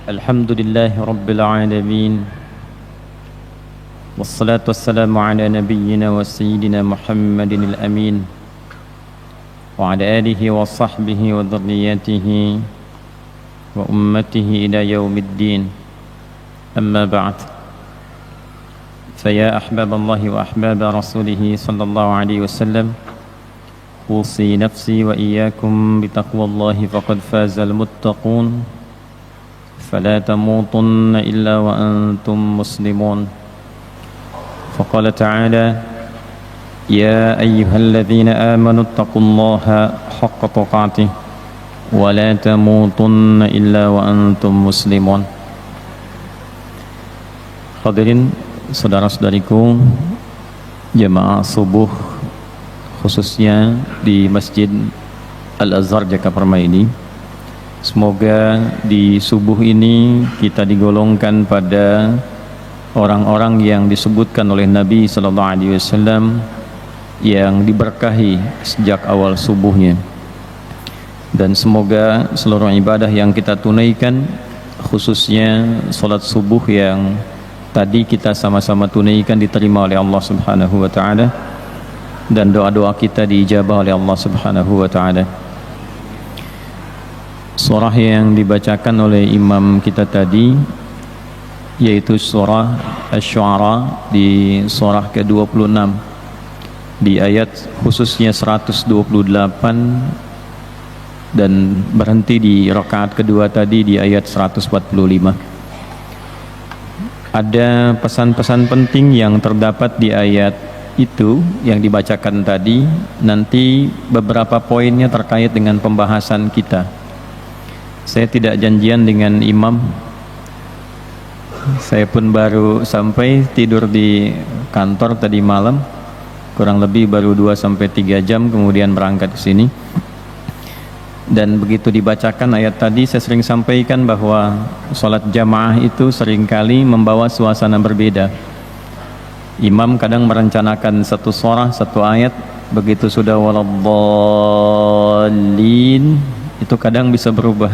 الحمد لله رب العالمين والصلاة والسلام على نبينا وسيدنا محمد الأمين وعلى آله وصحبه وذريته وأمته إلى يوم الدين أما بعد فيا أحباب الله وأحباب رسوله صلى الله عليه وسلم أوصي نفسي وإياكم بتقوى الله فقد فاز المتقون فلا تموتن إلا وأنتم مسلمون فقال تعالى يا أيها الذين آمنوا اتقوا الله حق تقاته ولا تموتن إلا وأنتم مسلمون. Hadirin saudara-saudariku jemaah subuh khususnya di Masjid Al-Azhar Jakarta ini, semoga di subuh ini kita digolongkan pada orang-orang yang disebutkan oleh Nabi sallallahu alaihi wasallam yang diberkahi sejak awal subuhnya, dan semoga seluruh ibadah yang kita tunaikan, khususnya salat subuh yang tadi kita sama-sama tunaikan, diterima oleh Allah Subhanahu wa taala, dan doa-doa kita diijabah oleh Allah Subhanahu wa taala. Surah yang dibacakan oleh imam kita tadi yaitu surah Asy-Syu'ara di surah ke-26 di ayat khususnya 128 dan berhenti di rakaat kedua tadi di ayat 145. Ada pesan-pesan penting yang terdapat di ayat itu yang dibacakan tadi. Nanti beberapa poinnya terkait dengan pembahasan kita. Saya tidak janjian dengan imam, saya pun baru sampai tidur di kantor tadi malam, kurang lebih baru 2-3 jam kemudian berangkat ke sini. Dan begitu dibacakan ayat tadi, saya sering sampaikan bahwa sholat jamaah itu seringkali membawa suasana berbeda. Imam kadang merencanakan satu surah, satu ayat, begitu sudah waladhdallin itu kadang bisa berubah.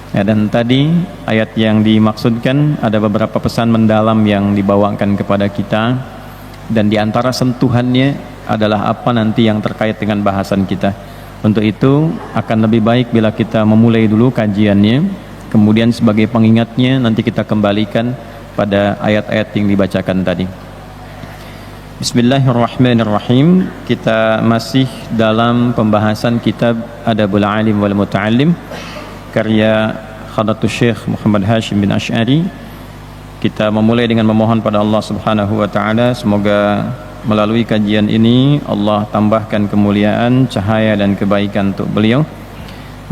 Ya, dan tadi ayat yang dimaksudkan ada beberapa pesan mendalam yang dibawakan kepada kita, dan diantara sentuhannya adalah apa nanti yang terkait dengan bahasan kita. Untuk itu akan lebih baik bila kita memulai dulu kajiannya, kemudian sebagai pengingatnya nanti kita kembalikan pada ayat-ayat yang dibacakan tadi. Bismillahirrahmanirrahim. Kita masih dalam pembahasan kitab Adabul Alim wal Muta'allim karya Khadatul Syekh Muhammad Hashim bin Asy'ari. Kita memulai dengan memohon pada Allah Subhanahu wa taala, semoga melalui kajian ini Allah tambahkan kemuliaan, cahaya dan kebaikan untuk beliau,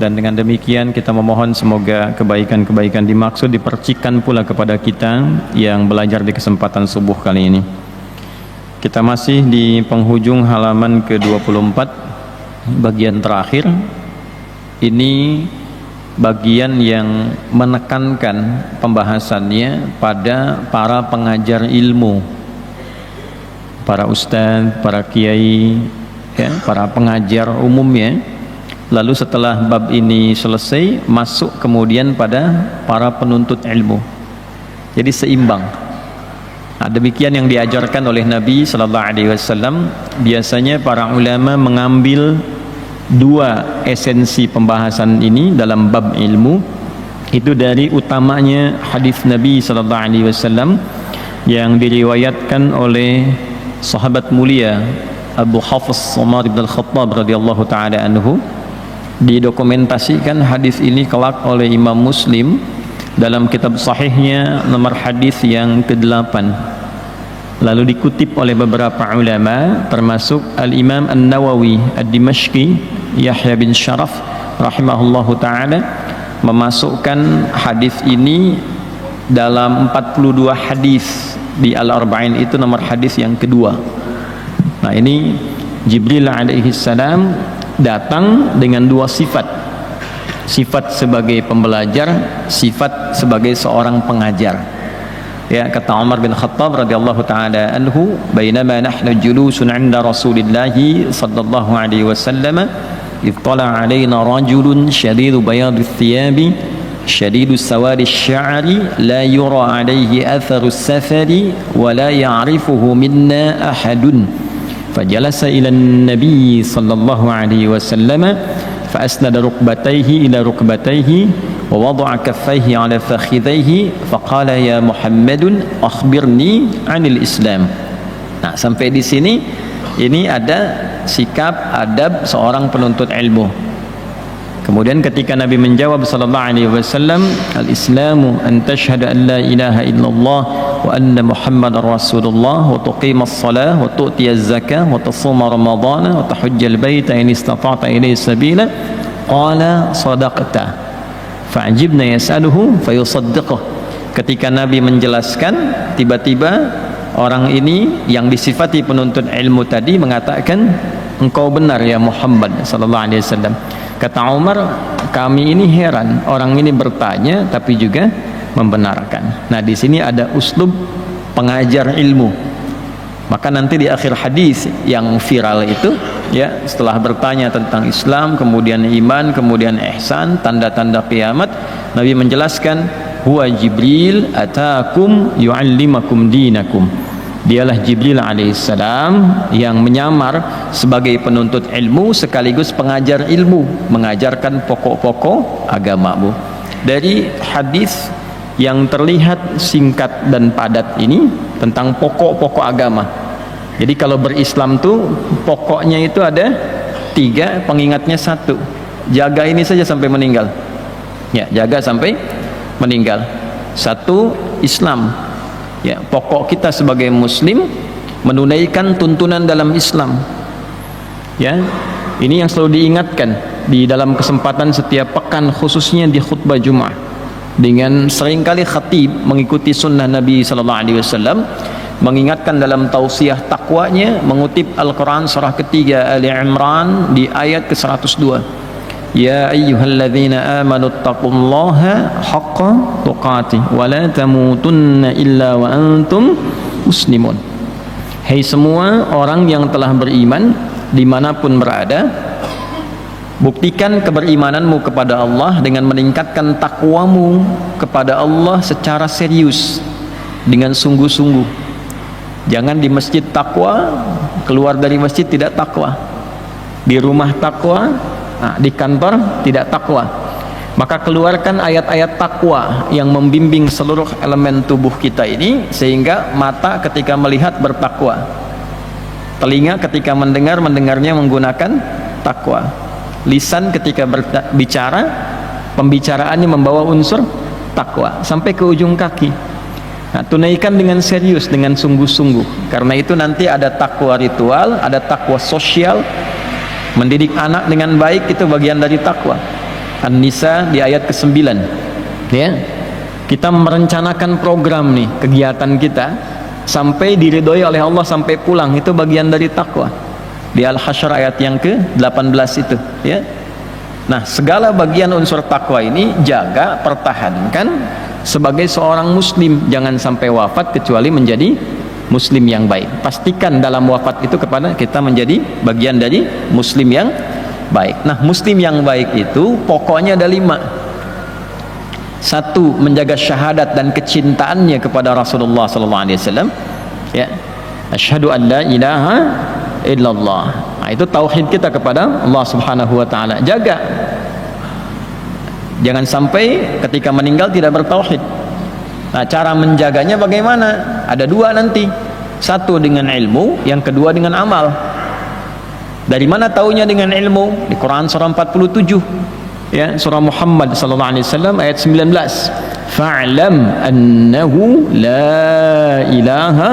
dan dengan demikian kita memohon semoga kebaikan-kebaikan dimaksud dipercikan pula kepada kita yang belajar di kesempatan subuh kali ini. Kita masih di penghujung halaman ke-24, bagian terakhir. Ini bagian yang menekankan pembahasannya pada para pengajar ilmu, para ustadz, para kiai, ya, para pengajar umumnya. Lalu setelah bab ini selesai, masuk kemudian pada para penuntut ilmu. Jadi seimbang. Nah, demikian yang diajarkan oleh Nabi sallallahu alaihi wasallam. Biasanya para ulama mengambil dua esensi pembahasan ini dalam bab ilmu, itu dari utamanya hadis Nabi sallallahu alaihi wasallam yang diriwayatkan oleh sahabat mulia Abu Hafs Umar bin Al-Khattab radhiyallahu taala anhu. Didokumentasikan hadis ini kelak oleh Imam Muslim dalam kitab sahihnya nomor hadis yang ke-8. Lalu dikutip oleh beberapa ulama termasuk Al-Imam An-Nawawi Ad-Dimashqi Yahya bin Sharaf rahimahullahu taala memasukkan hadis ini dalam 42 hadis di Al-Arba'in, itu nomor hadis yang kedua. Nah, ini Jibril alaihi salam datang dengan dua sifat. Sifat sebagai pembelajar, sifat sebagai seorang pengajar. Ya, kata Umar bin Khattab radhiyallahu taala anhu, "Bainama nahnu julusun 'inda Rasulillah sallallahu alaihi wasallam, ittala 'alaina rajulun shadidu bayadith thiyabi syadidus sawadi sya'ri la yura alaihi atharus safari wa la ya'rifuhu minna ahadun fajalasa ila nabi sallallahu alaihi wasallam fa asnada rukbatayhi ila rukbatayhi ووضع كفيه على فخذيه فقال يا محمد أخبرني عن الإسلام. Nah, sampai di sini ini ada sikap adab seorang penuntut ilmu. Kemudian ketika Nabi menjawab sallallahu alaihi wasallam, al-islamu an tashhadu an la ilaha illallah wa anna muhammadar rasulullah wa tuqimas salah wa tu'tiyaz zakah wa tasuma ramadhana wa tahujjal baita in istata'ta ilayhi sabila qala sadaqta fa'ajibna yas'aluhu fayusaddiquh. Ketika Nabi menjelaskan, tiba-tiba orang ini yang disifati penuntut ilmu tadi mengatakan, engkau benar ya Muhammad sallallahu alaihi wasallam. Kata Umar, kami ini heran, orang ini bertanya tapi juga membenarkan. Nah, di sini ada uslub pengajar ilmu. Maka nanti di akhir hadis yang viral itu, ya, setelah bertanya tentang Islam, kemudian iman, kemudian ihsan, tanda-tanda kiamat, Nabi menjelaskan, huwa Jibril atakum yu'allimakum dinakum. Dialah Jibril alaihissalam yang menyamar sebagai penuntut ilmu sekaligus pengajar ilmu, mengajarkan pokok-pokok agamamu. Dari hadis yang terlihat singkat dan padat ini tentang pokok-pokok agama. Jadi kalau berislam tuh pokoknya itu ada 3, pengingatnya 1. Jaga ini saja sampai meninggal. Ya, jaga sampai meninggal. 1, Islam. Ya, pokok kita sebagai muslim menunaikan tuntunan dalam Islam. Ya, ini yang selalu diingatkan di dalam kesempatan setiap pekan, khususnya di khutbah Jumat. Dengan seringkali khatib mengikuti sunnah Nabi sallallahu alaihi wasallam mengingatkan dalam tausiah takwanya, mengutip Al-Quran surah ketiga Ali Imran di ayat ke-102, ya ayyuhalladzina amanu taqullaha haqqa tuqatih wa la tamutunna illa wa antum muslimun. Hai semua orang yang telah beriman dimanapun berada, buktikan keberimananmu kepada Allah dengan meningkatkan takwamu kepada Allah secara serius, dengan sungguh-sungguh. Jangan di masjid takwa, keluar dari masjid tidak takwa, di rumah takwa, di kantor tidak takwa. Maka keluarkan ayat-ayat takwa yang membimbing seluruh elemen tubuh kita ini, sehingga mata ketika melihat bertakwa, telinga ketika mendengar, mendengarnya menggunakan takwa, lisan ketika berbicara, pembicaraannya membawa unsur takwa, sampai ke ujung kaki. Nah, tunaikan dengan serius, dengan sungguh-sungguh. Karena itu nanti ada takwa ritual, ada takwa sosial. Mendidik anak dengan baik itu bagian dari takwa. An-Nisa di ayat ke-9. Ya. Kita merencanakan program nih, kegiatan kita sampai diridhoi oleh Allah sampai pulang, itu bagian dari takwa. Di Al-Hasyr ayat yang ke-18 itu, ya. Nah, segala bagian unsur takwa ini jaga, pertahankan sebagai seorang muslim. Jangan sampai wafat kecuali menjadi muslim yang baik. Pastikan dalam wafat itu kepada kita menjadi bagian dari muslim yang baik. Nah, muslim yang baik itu pokoknya ada 5. 1, menjaga syahadat dan kecintaannya kepada Rasulullah sallallahu alaihi wasallam. Ya. Asyhadu an la ilaha illallah. Nah, itu tauhid kita kepada Allah Subhanahu wa taala. Jaga. Jangan sampai ketika meninggal tidak bertauhid. Nah, cara menjaganya bagaimana? Ada 2 nanti. 1 dengan ilmu, yang kedua dengan amal. Dari mana taunya dengan ilmu? Di Quran surah 47. Ya, surah Muhammad sallallahu alaihi wasallam ayat 19. Fa'lam annahu la ilaha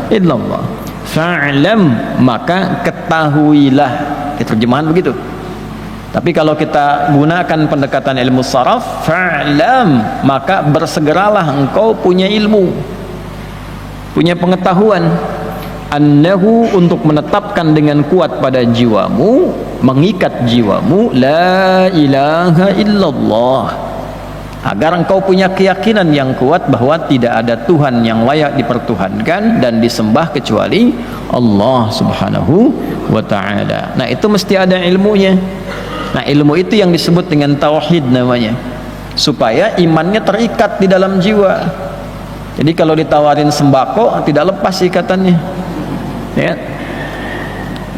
illallah. Fa'lam, maka ketahuilah. Terjemahan begitu. Tapi kalau kita gunakan pendekatan ilmu saraf, fa'lam, maka bersegeralah engkau punya ilmu, punya pengetahuan, annahu, untuk menetapkan dengan kuat pada jiwamu, mengikat jiwamu, la ilaha illallah, agar engkau punya keyakinan yang kuat bahwa tidak ada Tuhan yang layak dipertuhankan dan disembah kecuali Allah Subhanahu wa ta'ala. Nah, itu mesti ada ilmunya. Nah, ilmu itu yang disebut dengan tauhid namanya. supaya imannya terikat di dalam jiwa. Jadi kalau ditawarin sembako tidak lepas ikatannya, ya.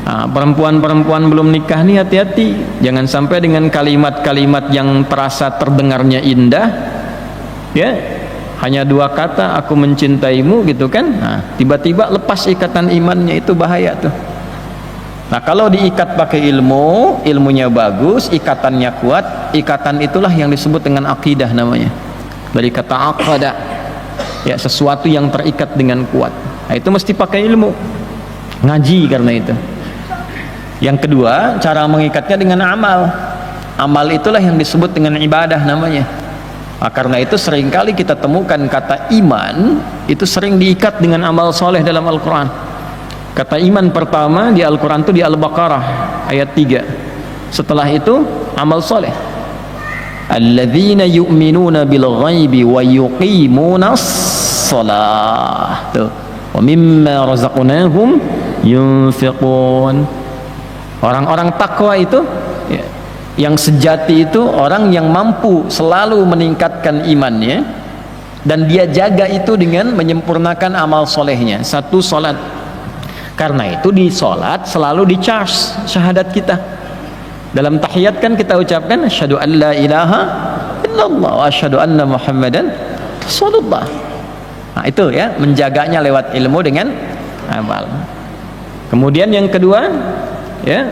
Nah, perempuan-perempuan belum nikah nih hati-hati, jangan sampai dengan kalimat-kalimat yang terasa terdengarnya indah, ya, hanya 2 kata aku mencintaimu gitu kan, nah tiba-tiba lepas ikatan imannya, itu bahaya tuh. Nah kalau diikat pakai ilmu, ilmunya bagus, ikatannya kuat, ikatan itulah yang disebut dengan akidah namanya, dari kata aqada, ya, sesuatu yang terikat dengan kuat. Nah itu mesti pakai ilmu, ngaji karena itu. Yang kedua, cara mengikatnya dengan amal. Amal itulah yang disebut dengan ibadah namanya. Nah, karena itu seringkali kita temukan kata iman itu sering diikat dengan amal soleh dalam Al-Quran. Kata iman pertama di Al-Quran itu di Al-Baqarah ayat 3. Setelah itu amal soleh. Alladzina yu'minuna bil ghaibi wa yuqimunas shalah. Tuh. Wa mimma razaqnahum yunfiqun. Orang-orang takwa itu, ya, yang sejati itu orang yang mampu selalu meningkatkan imannya dan dia jaga itu dengan menyempurnakan amal solehnya. Satu, solat. Karena itu di solat selalu di charge syahadat kita. Dalam tahiyat kan kita ucapkan asyhadu an la ilaha illallah wa asyhadu anna muhammadan rasulullah. Nah itu ya, menjaganya lewat ilmu dengan amal. Kemudian yang kedua, ya,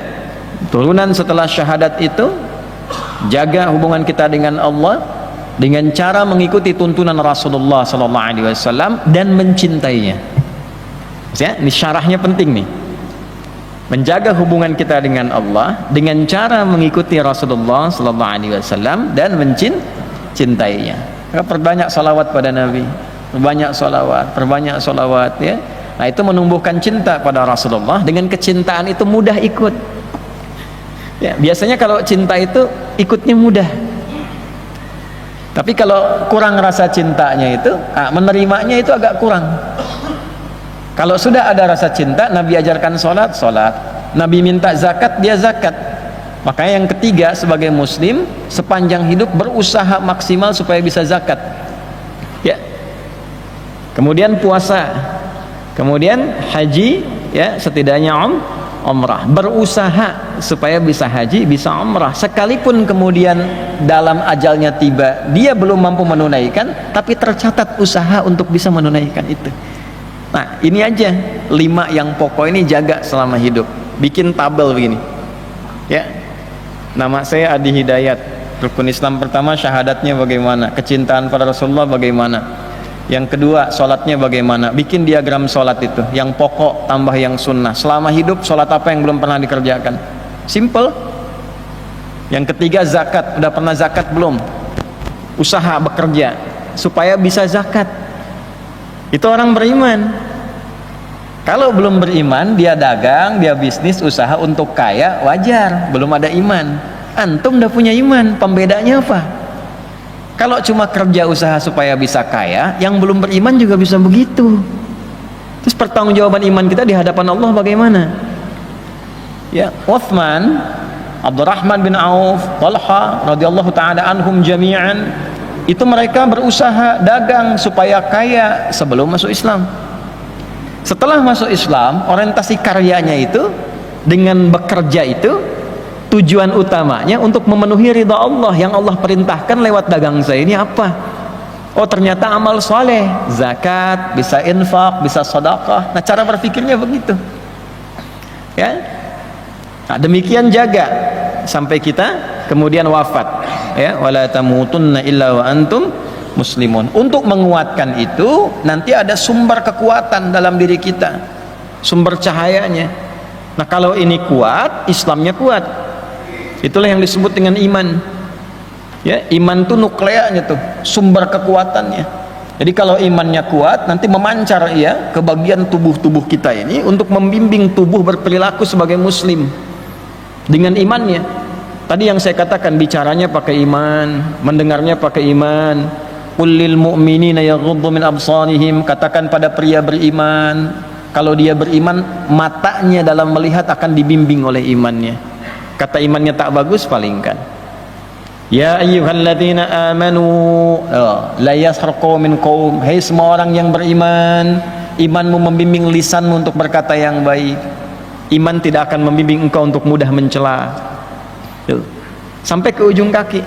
turunan setelah syahadat itu, jaga hubungan kita dengan Allah dengan cara mengikuti tuntunan Rasulullah SAW dan mencintainya. Ya, ini syarahnya penting nih. Menjaga hubungan kita dengan Allah dengan cara mengikuti Rasulullah SAW dan mencintainya. Maka perbanyak salawat pada Nabi, perbanyak salawat, ya. Nah itu menumbuhkan cinta pada Rasulullah. Dengan kecintaan itu mudah ikut, ya, biasanya kalau cinta itu ikutnya mudah. Tapi kalau kurang rasa cintanya itu, menerimanya itu agak kurang. Kalau sudah ada rasa cinta, Nabi ajarkan sholat, Nabi minta zakat, dia zakat. Makanya yang ketiga, sebagai muslim sepanjang hidup berusaha maksimal supaya bisa zakat, ya. Kemudian puasa, kemudian haji, ya, setidaknya umrah, berusaha supaya bisa haji, bisa umrah. Sekalipun kemudian dalam ajalnya tiba dia belum mampu menunaikan, tapi tercatat usaha untuk bisa menunaikan itu. Nah ini aja 5 yang pokok ini jaga selama hidup. Bikin tabel begini, ya. Nama saya Adi Hidayat. Rukun Islam pertama syahadatnya bagaimana, kecintaan pada Rasulullah bagaimana, yang kedua sholatnya bagaimana, bikin diagram sholat itu, yang pokok tambah yang sunnah. Selama hidup sholat apa yang belum pernah dikerjakan, simple. Yang ketiga zakat, udah pernah zakat belum, usaha bekerja supaya bisa zakat. Itu orang beriman. Kalau belum beriman, dia dagang, dia bisnis, usaha untuk kaya, wajar, belum ada iman. Antum udah punya iman, pembedanya apa? Kalau cuma kerja usaha supaya bisa kaya, yang belum beriman juga bisa begitu. Terus pertanggungjawaban iman kita di hadapan Allah bagaimana? Ya, Uthman, Abdurrahman bin Auf, Talha radhiyallahu taala anhum jami'an, itu mereka berusaha dagang supaya kaya sebelum masuk Islam. Setelah masuk Islam, orientasi karyanya itu dengan bekerja itu tujuan utamanya untuk memenuhi ridha Allah. Yang Allah perintahkan lewat dagang saya ini apa? Oh ternyata amal soleh, zakat, bisa infak, bisa sedekah. Nah cara berpikirnya begitu, ya. Nah demikian jaga sampai kita kemudian wafat, ya. Wala tamutunna illa wa antum muslimun. Untuk menguatkan itu nanti ada sumber kekuatan dalam diri kita, sumber cahayanya. Nah kalau ini kuat, Islamnya kuat. Itulah yang disebut dengan iman, ya. Iman tuh nuklearnya tuh, sumber kekuatannya. Jadi kalau imannya kuat, nanti memancar ya ke bagian tubuh-tubuh kita ini untuk membimbing tubuh berperilaku sebagai muslim dengan imannya. Tadi yang saya katakan, bicaranya pakai iman, mendengarnya pakai iman. Qul lil mu'minina yaghuddu min absarihim, katakan pada pria beriman, kalau dia beriman matanya dalam melihat akan dibimbing oleh imannya. Kata imannya tak bagus, palingkan. Ya ayyuhalladzina amanu la yaskhar qaumin qaum, hai semua orang yang beriman, imanmu membimbing lisanmu untuk berkata yang baik. Iman tidak akan membimbing engkau untuk mudah mencela. Tuh. Sampai ke ujung kaki.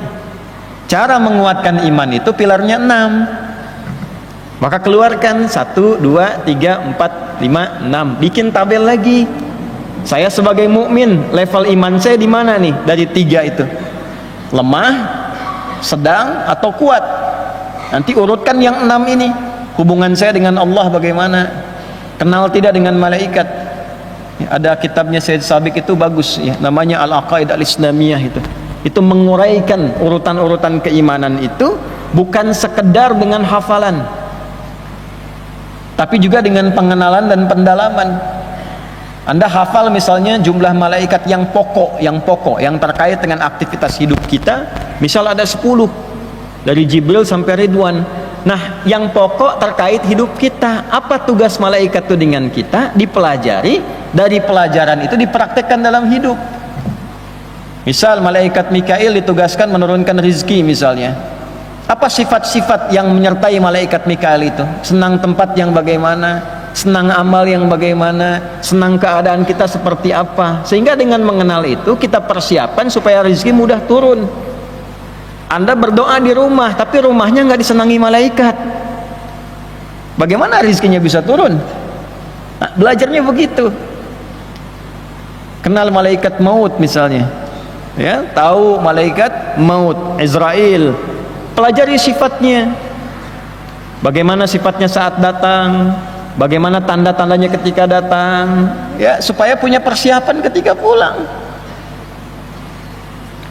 Cara menguatkan iman itu pilarnya 6. Maka keluarkan 1, 2, 3, 4, 5, 6. Bikin tabel lagi. Saya sebagai mukmin, level iman saya di mana nih dari 3 itu? Lemah, sedang, atau kuat? Nanti urutkan yang 6 ini. Hubungan saya dengan Allah bagaimana? Kenal tidak dengan malaikat? Ya, ada kitabnya Syed Sabiq itu bagus ya, namanya Al-Aqaid Al-Islamiyah itu. Itu menguraikan urutan-urutan keimanan itu bukan sekedar dengan hafalan, tapi juga dengan pengenalan dan pendalaman. Anda hafal misalnya jumlah malaikat yang pokok, yang terkait dengan aktivitas hidup kita, misal ada 10 dari Jibril sampai Ridwan. Nah, yang pokok terkait hidup kita, apa tugas malaikat itu dengan kita? Dipelajari, dari pelajaran itu dipraktekkan dalam hidup. Misal malaikat Mikail ditugaskan menurunkan rizki misalnya. Apa sifat-sifat yang menyertai malaikat Mikail itu? Senang tempat yang bagaimana? Senang amal yang bagaimana, senang keadaan kita seperti apa, sehingga dengan mengenal itu kita persiapan supaya rezeki mudah turun. Anda berdoa di rumah tapi rumahnya nggak disenangi malaikat, bagaimana rezekinya bisa turun? Nah, belajarnya begitu. Kenal malaikat maut misalnya, ya, tahu malaikat maut Israel, pelajari sifatnya, bagaimana sifatnya saat datang, bagaimana tanda-tandanya ketika datang, ya, supaya punya persiapan ketika pulang.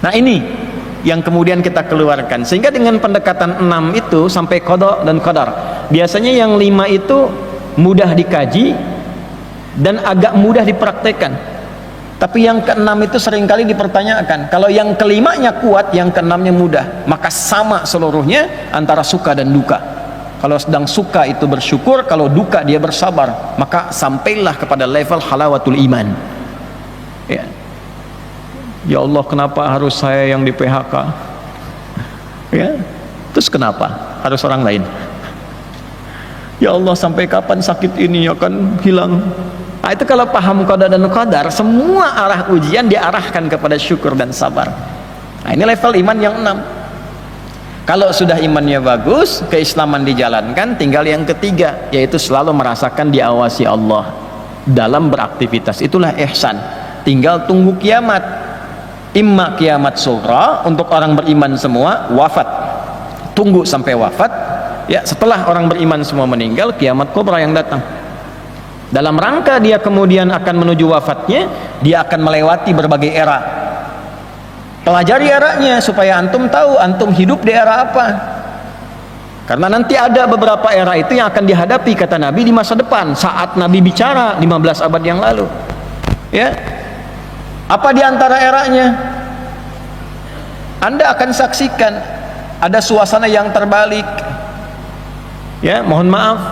Nah, ini yang kemudian kita keluarkan, sehingga dengan pendekatan 6 itu sampai qada dan qadar. Biasanya yang 5 itu mudah dikaji dan agak mudah dipraktekkan, tapi yang ke-6 itu seringkali dipertanyakan. Kalau yang ke-5-nya kuat, yang ke-6-nya mudah, maka sama seluruhnya antara suka dan duka. Kalau sedang suka itu bersyukur, kalau duka dia bersabar, maka sampailah kepada level halawatul iman. Ya, ya Allah, kenapa harus saya yang di PHK? Ya, terus kenapa harus orang lain? Ya Allah, sampai kapan sakit ini akan hilang? Nah, itu kalau paham qada dan qadar, semua arah ujian diarahkan kepada syukur dan sabar. Nah, ini level iman yang 6. Kalau sudah imannya bagus, keislaman dijalankan, tinggal yang ketiga, yaitu selalu merasakan diawasi Allah dalam beraktivitas. Itulah ihsan. Tinggal tunggu kiamat. Imma kiamat sughra untuk orang beriman semua, wafat. Tunggu sampai wafat. Ya, setelah orang beriman semua meninggal, kiamat kubra yang datang. Dalam rangka dia kemudian akan menuju wafatnya, dia akan melewati berbagai era. Pelajari eranya supaya antum tahu antum hidup di era apa. Karena nanti ada beberapa era itu yang akan dihadapi, kata Nabi, di masa depan, saat Nabi bicara 15 abad yang lalu. Ya. Apa di antara eranya? Anda akan saksikan ada suasana yang terbalik. Ya, mohon maaf,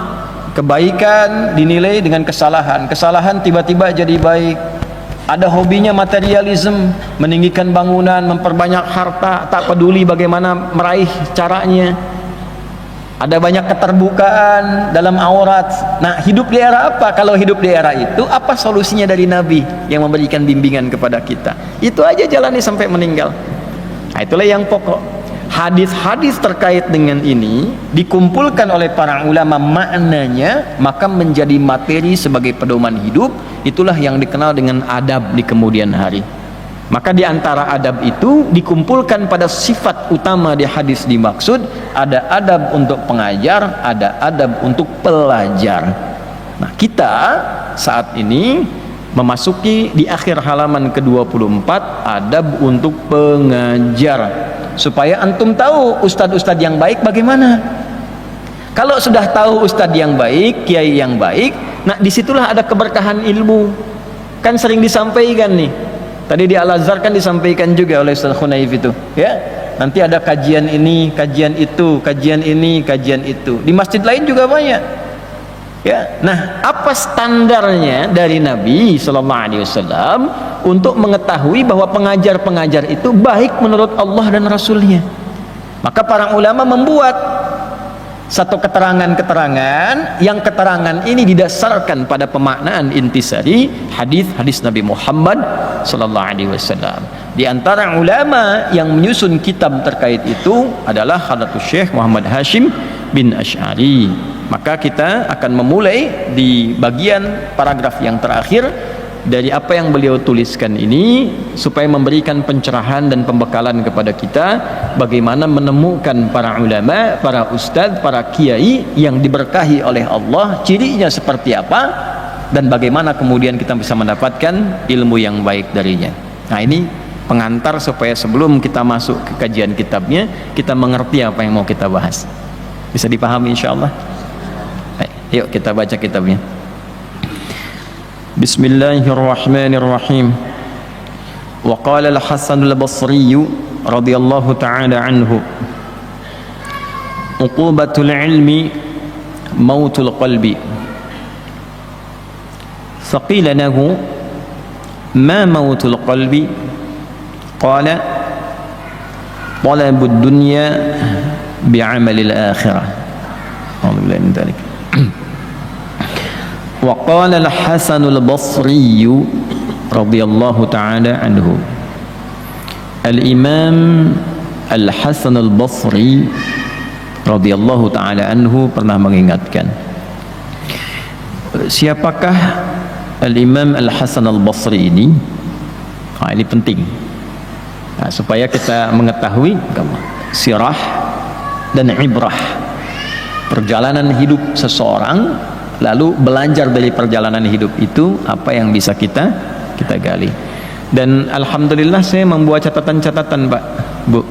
kebaikan dinilai dengan kesalahan, kesalahan tiba-tiba jadi baik. Ada hobinya materialisme, meninggikan bangunan, memperbanyak harta, tak peduli bagaimana meraih caranya. Ada banyak keterbukaan dalam aurat. Nah, hidup di era apa? Kalau hidup di era itu, apa solusinya dari Nabi yang memberikan bimbingan kepada kita? Itu aja jalani sampai meninggal. Nah, itulah yang pokok. Hadis-hadis terkait dengan ini dikumpulkan oleh para ulama maknanya, maka menjadi materi sebagai pedoman hidup. Itulah yang dikenal dengan adab di kemudian hari. Maka di antara adab itu dikumpulkan pada sifat utama di hadis dimaksud, ada adab untuk pengajar, ada adab untuk pelajar. Nah, kita saat ini memasuki di akhir halaman ke-24, adab untuk pengajar. Supaya antum tahu ustadz-ustadz yang baik bagaimana. Kalau sudah tahu ustadz yang baik, kiai yang baik, nah disitulah ada keberkahan ilmu. Kan sering disampaikan nih, tadi di Al-Azhar kan disampaikan juga oleh Ustaz Khunaif itu, ya, nanti ada kajian ini, kajian itu, kajian ini, kajian itu. Di masjid lain juga banyak. Ya, nah apa standarnya dari Nabi Sallallahu Alaihi Wasallam untuk mengetahui bahwa pengajar-pengajar itu baik menurut Allah dan Rasulnya? Maka para ulama membuat satu keterangan-keterangan yang keterangan ini didasarkan pada pemaknaan intisari hadis-hadis Nabi Muhammad Sallallahu Alaihi Wasallam. Di antara ulama yang menyusun kitab terkait itu adalah Hadratus Syekh Muhammad Hashim bin Asy'ari. Maka kita akan memulai di bagian paragraf yang terakhir dari apa yang beliau tuliskan ini, supaya memberikan pencerahan dan pembekalan kepada kita bagaimana menemukan para ulama, para ustadz, para kiai yang diberkahi oleh Allah, cirinya seperti apa, dan bagaimana kemudian kita bisa mendapatkan ilmu yang baik darinya. Nah, ini pengantar supaya sebelum kita masuk ke kajian kitabnya, kita mengerti apa yang mau kita bahas. Bisa dipahami insyaallah. Yuk kita baca kitabnya. Bismillahirrahmanirrahim. Wa qala al-Hasan al-Basri radhiyallahu ta'ala anhu, uqubatul ilmi mautul qalbi. Faqila lahu ma mautul qalbi? Qala talabud dunya bi'amalil akhirah. Alhamdulillah min dzalik. وقال الحسن البصري رضي الله تعالى عنه. الإمام الحسن البصري رضي الله تعالى عنه pernah mengingatkan, siapakah Al-Imam Al-Hasan Al-Basri ini? Nah, ini penting, nah, supaya kita mengetahui sirah dan ibrah perjalanan hidup seseorang, lalu belajar dari perjalanan hidup itu apa yang bisa kita gali. Dan alhamdulillah saya membuat catatan-catatan, Pak, Bu,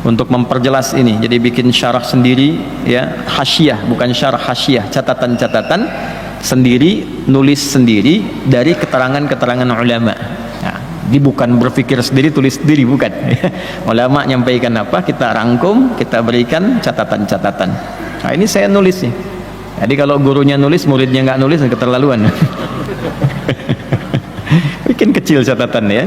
untuk memperjelas ini. Jadi bikin syarah sendiri, ya, hasyiah, bukan syarah, hasyiah, catatan-catatan sendiri, nulis sendiri dari keterangan-keterangan ulama. Nah, ini bukan berpikir sendiri, tulis sendiri, bukan. Ulama nyampaikan apa, kita rangkum, kita berikan catatan-catatan. Nah, ini saya nulis nih. Jadi kalau gurunya nulis, muridnya nggak nulis, keterlaluan. Bikin kecil catatan ya.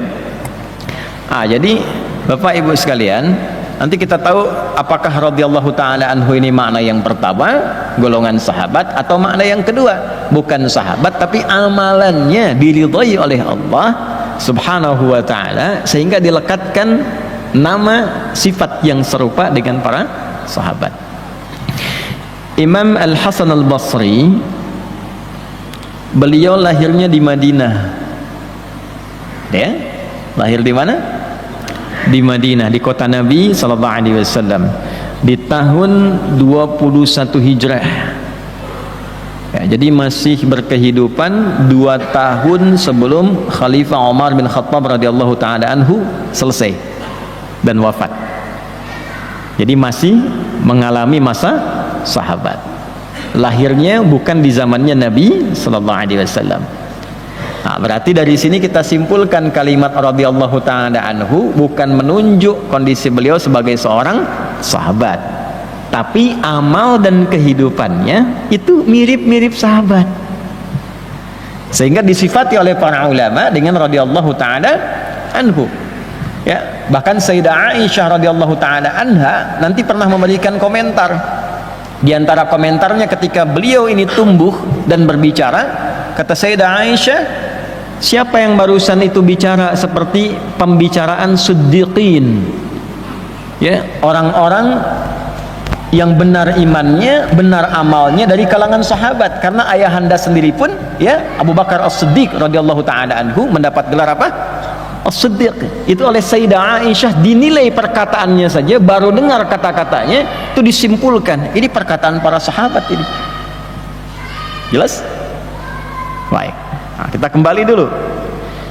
Jadi Bapak Ibu sekalian, nanti kita tahu apakah radhiyallahu ta'ala anhu ini makna yang pertama, golongan sahabat, atau makna yang kedua, bukan sahabat tapi amalannya diridhai oleh Allah subhanahu wa ta'ala, sehingga dilekatkan nama sifat yang serupa dengan para sahabat. Imam Al-Hasan Al-Basri, beliau lahirnya di Madinah, ya, lahir di mana? Di Madinah, di kota Nabi Sallallahu Alaihi Wasallam, di tahun 21 Hijrah. Ya, jadi masih berkehidupan 2 tahun sebelum Khalifah Umar bin Khattab radhiyallahu taala anhu selesai dan wafat. Jadi masih mengalami masa sahabat. Lahirnya bukan di zamannya Nabi Sallallahu Alaihi Wasallam. Nah, berarti dari sini kita simpulkan kalimat radhiyallahu ta'ala anhu bukan menunjuk kondisi beliau sebagai seorang sahabat, tapi amal dan kehidupannya itu mirip-mirip sahabat, sehingga disifati oleh para ulama dengan radhiyallahu ta'ala anhu. Ya, bahkan Sayyidah Aisyah radhiyallahu ta'ala anha nanti pernah memberikan komentar. Di antara komentarnya ketika beliau ini tumbuh dan berbicara, kata Sayyidah Aisyah, siapa yang barusan itu bicara seperti pembicaraan siddiqin, ya, orang-orang yang benar imannya, benar amalnya dari kalangan sahabat. Karena ayahanda sendiri pun, ya, Abu Bakar As-Siddiq radhiyallahu ta'ala anhu mendapat gelar apa? As-Siddiq. Itu oleh Sayyidah Aisyah dinilai perkataannya saja, baru dengar kata-katanya itu disimpulkan ini perkataan para sahabat ini. Jelas? Baik. Nah, kita kembali dulu.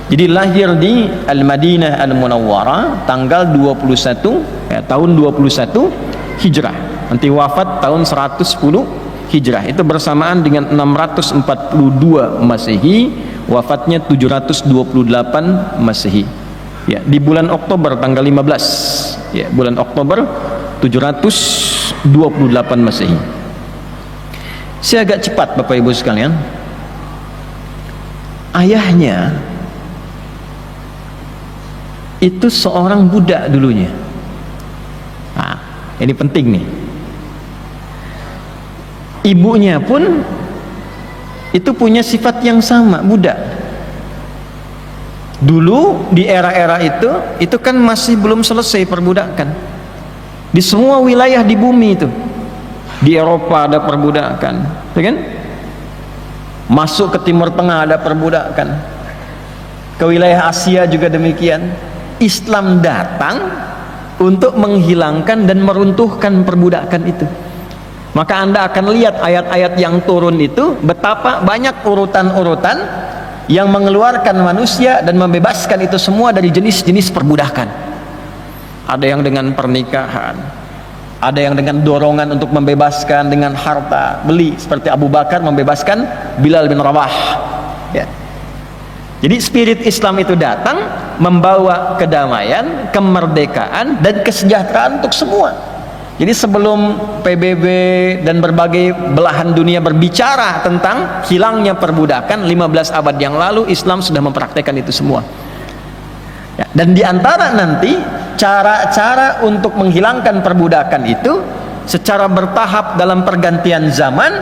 Jadi lahir di Al-Madinah Al-Munawwarah tanggal 21 tahun 21 Hijrah. Nanti wafat tahun 110 Hijrah. Itu bersamaan dengan 642 Masehi. Wafatnya 728 Masehi. Ya, di bulan Oktober tanggal 15. Ya, bulan Oktober 728 Masehi. Saya agak cepat Bapak Ibu sekalian. Ayahnya itu seorang budak dulunya. Nah, ini penting nih. Ibunya pun itu punya sifat yang sama, budak. Dulu di era-era itu kan masih belum selesai perbudakan. Di semua wilayah di bumi itu. Di Eropa ada perbudakan, ya kan? Masuk ke Timur Tengah ada perbudakan. Ke wilayah Asia juga demikian. Islam datang untuk menghilangkan dan meruntuhkan perbudakan itu. Maka Anda akan lihat ayat-ayat yang turun itu betapa banyak urutan-urutan yang mengeluarkan manusia dan membebaskan itu semua dari jenis-jenis perbudakan. Ada yang dengan pernikahan, ada yang dengan dorongan untuk membebaskan dengan harta beli, seperti Abu Bakar membebaskan Bilal bin Rabah, ya. Jadi spirit Islam itu datang membawa kedamaian, kemerdekaan dan kesejahteraan untuk semua. Jadi sebelum PBB dan berbagai belahan dunia berbicara tentang hilangnya perbudakan 15 abad yang lalu, Islam sudah mempraktekkan itu semua, ya. Dan diantara nanti cara-cara untuk menghilangkan perbudakan itu secara bertahap dalam pergantian zaman,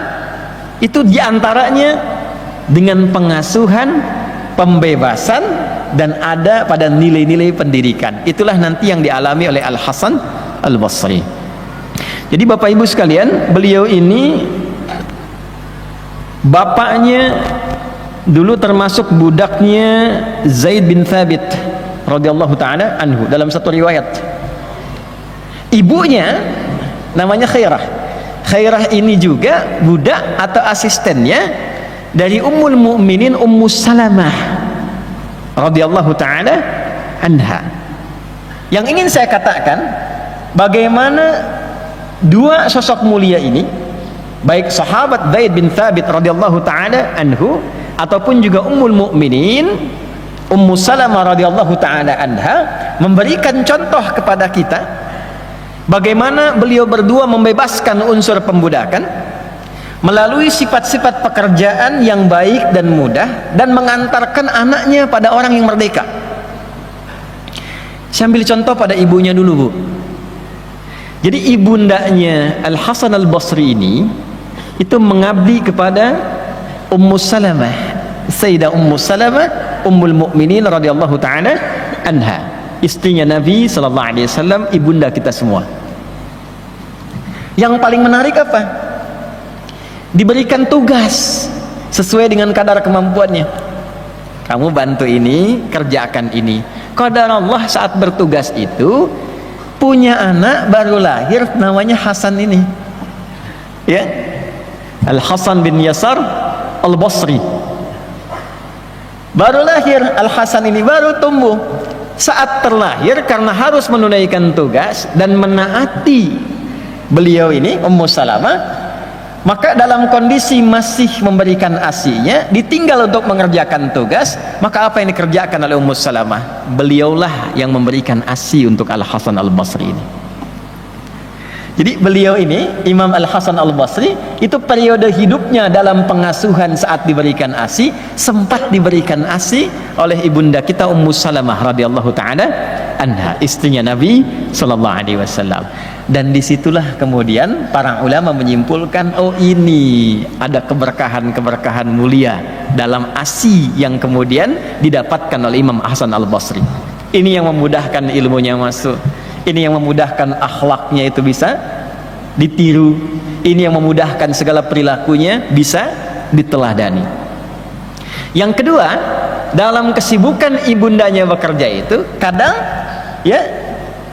itu diantaranya dengan pengasuhan, pembebasan, dan ada pada nilai-nilai pendidikan. Itulah nanti yang dialami oleh Al-Hasan Al-Basri. Jadi Bapak Ibu sekalian, beliau ini bapaknya dulu termasuk budaknya Zaid bin Thabit radhiyallahu ta'ala anhu dalam satu riwayat. Ibunya namanya Khairah. Khairah ini juga budak atau asistennya dari Ummul Mukminin Ummu Salamah radhiyallahu ta'ala anha. Yang ingin saya katakan, bagaimana dua sosok mulia ini, baik sahabat Zaid bin Thabit radhiyallahu ta'ala anhu ataupun juga Ummul Mukminin Ummu Salamah radhiyallahu ta'ala anha, memberikan contoh kepada kita bagaimana beliau berdua membebaskan unsur pembudakan melalui sifat-sifat pekerjaan yang baik dan mudah, dan mengantarkan anaknya pada orang yang merdeka. Saya ambil contoh pada ibunya dulu, Bu. Jadi ibundanya Al-Hasan Al-Basri ini itu mengabdi kepada Ummu Salamah, Sayyidah Ummu Salamah Ummul Mukminin radhiyallahu ta'ala anha, istrinya Nabi sallallahu alaihi wasallam, ibunda kita semua. Yang paling menarik apa? Diberikan tugas sesuai dengan kadar kemampuannya. Kamu bantu ini, kerjakan ini. Qadar Allah saat bertugas itu punya anak baru lahir namanya Hasan ini, ya, Al-Hasan bin Yasar Al-Basri. Baru lahir Al-Hasan ini, baru tumbuh. Saat terlahir, karena harus menunaikan tugas dan menaati beliau ini Ummu Salamah, maka dalam kondisi masih memberikan asinya, ditinggal untuk mengerjakan tugas, maka apa yang dikerjakan oleh Ummu Salamah? Beliaulah yang memberikan asi untuk Al-Hasan Al-Basri ini. Jadi beliau ini, Imam Al-Hasan Al-Basri, itu periode hidupnya dalam pengasuhan saat diberikan asi, sempat diberikan asi oleh ibunda kita Ummu Salamah radhiyallahu ta'ala anha, istrinya Nabi sallallahu alaihi wasallam. Dan disitulah kemudian para ulama menyimpulkan, oh ini ada keberkahan-keberkahan mulia dalam asi yang kemudian didapatkan oleh Imam Hasan Al-Basri. Ini yang memudahkan ilmunya masuk, ini yang memudahkan akhlaknya itu bisa ditiru, ini yang memudahkan segala perilakunya bisa diteladani. Yang kedua, dalam kesibukan ibundanya bekerja itu, kadang ya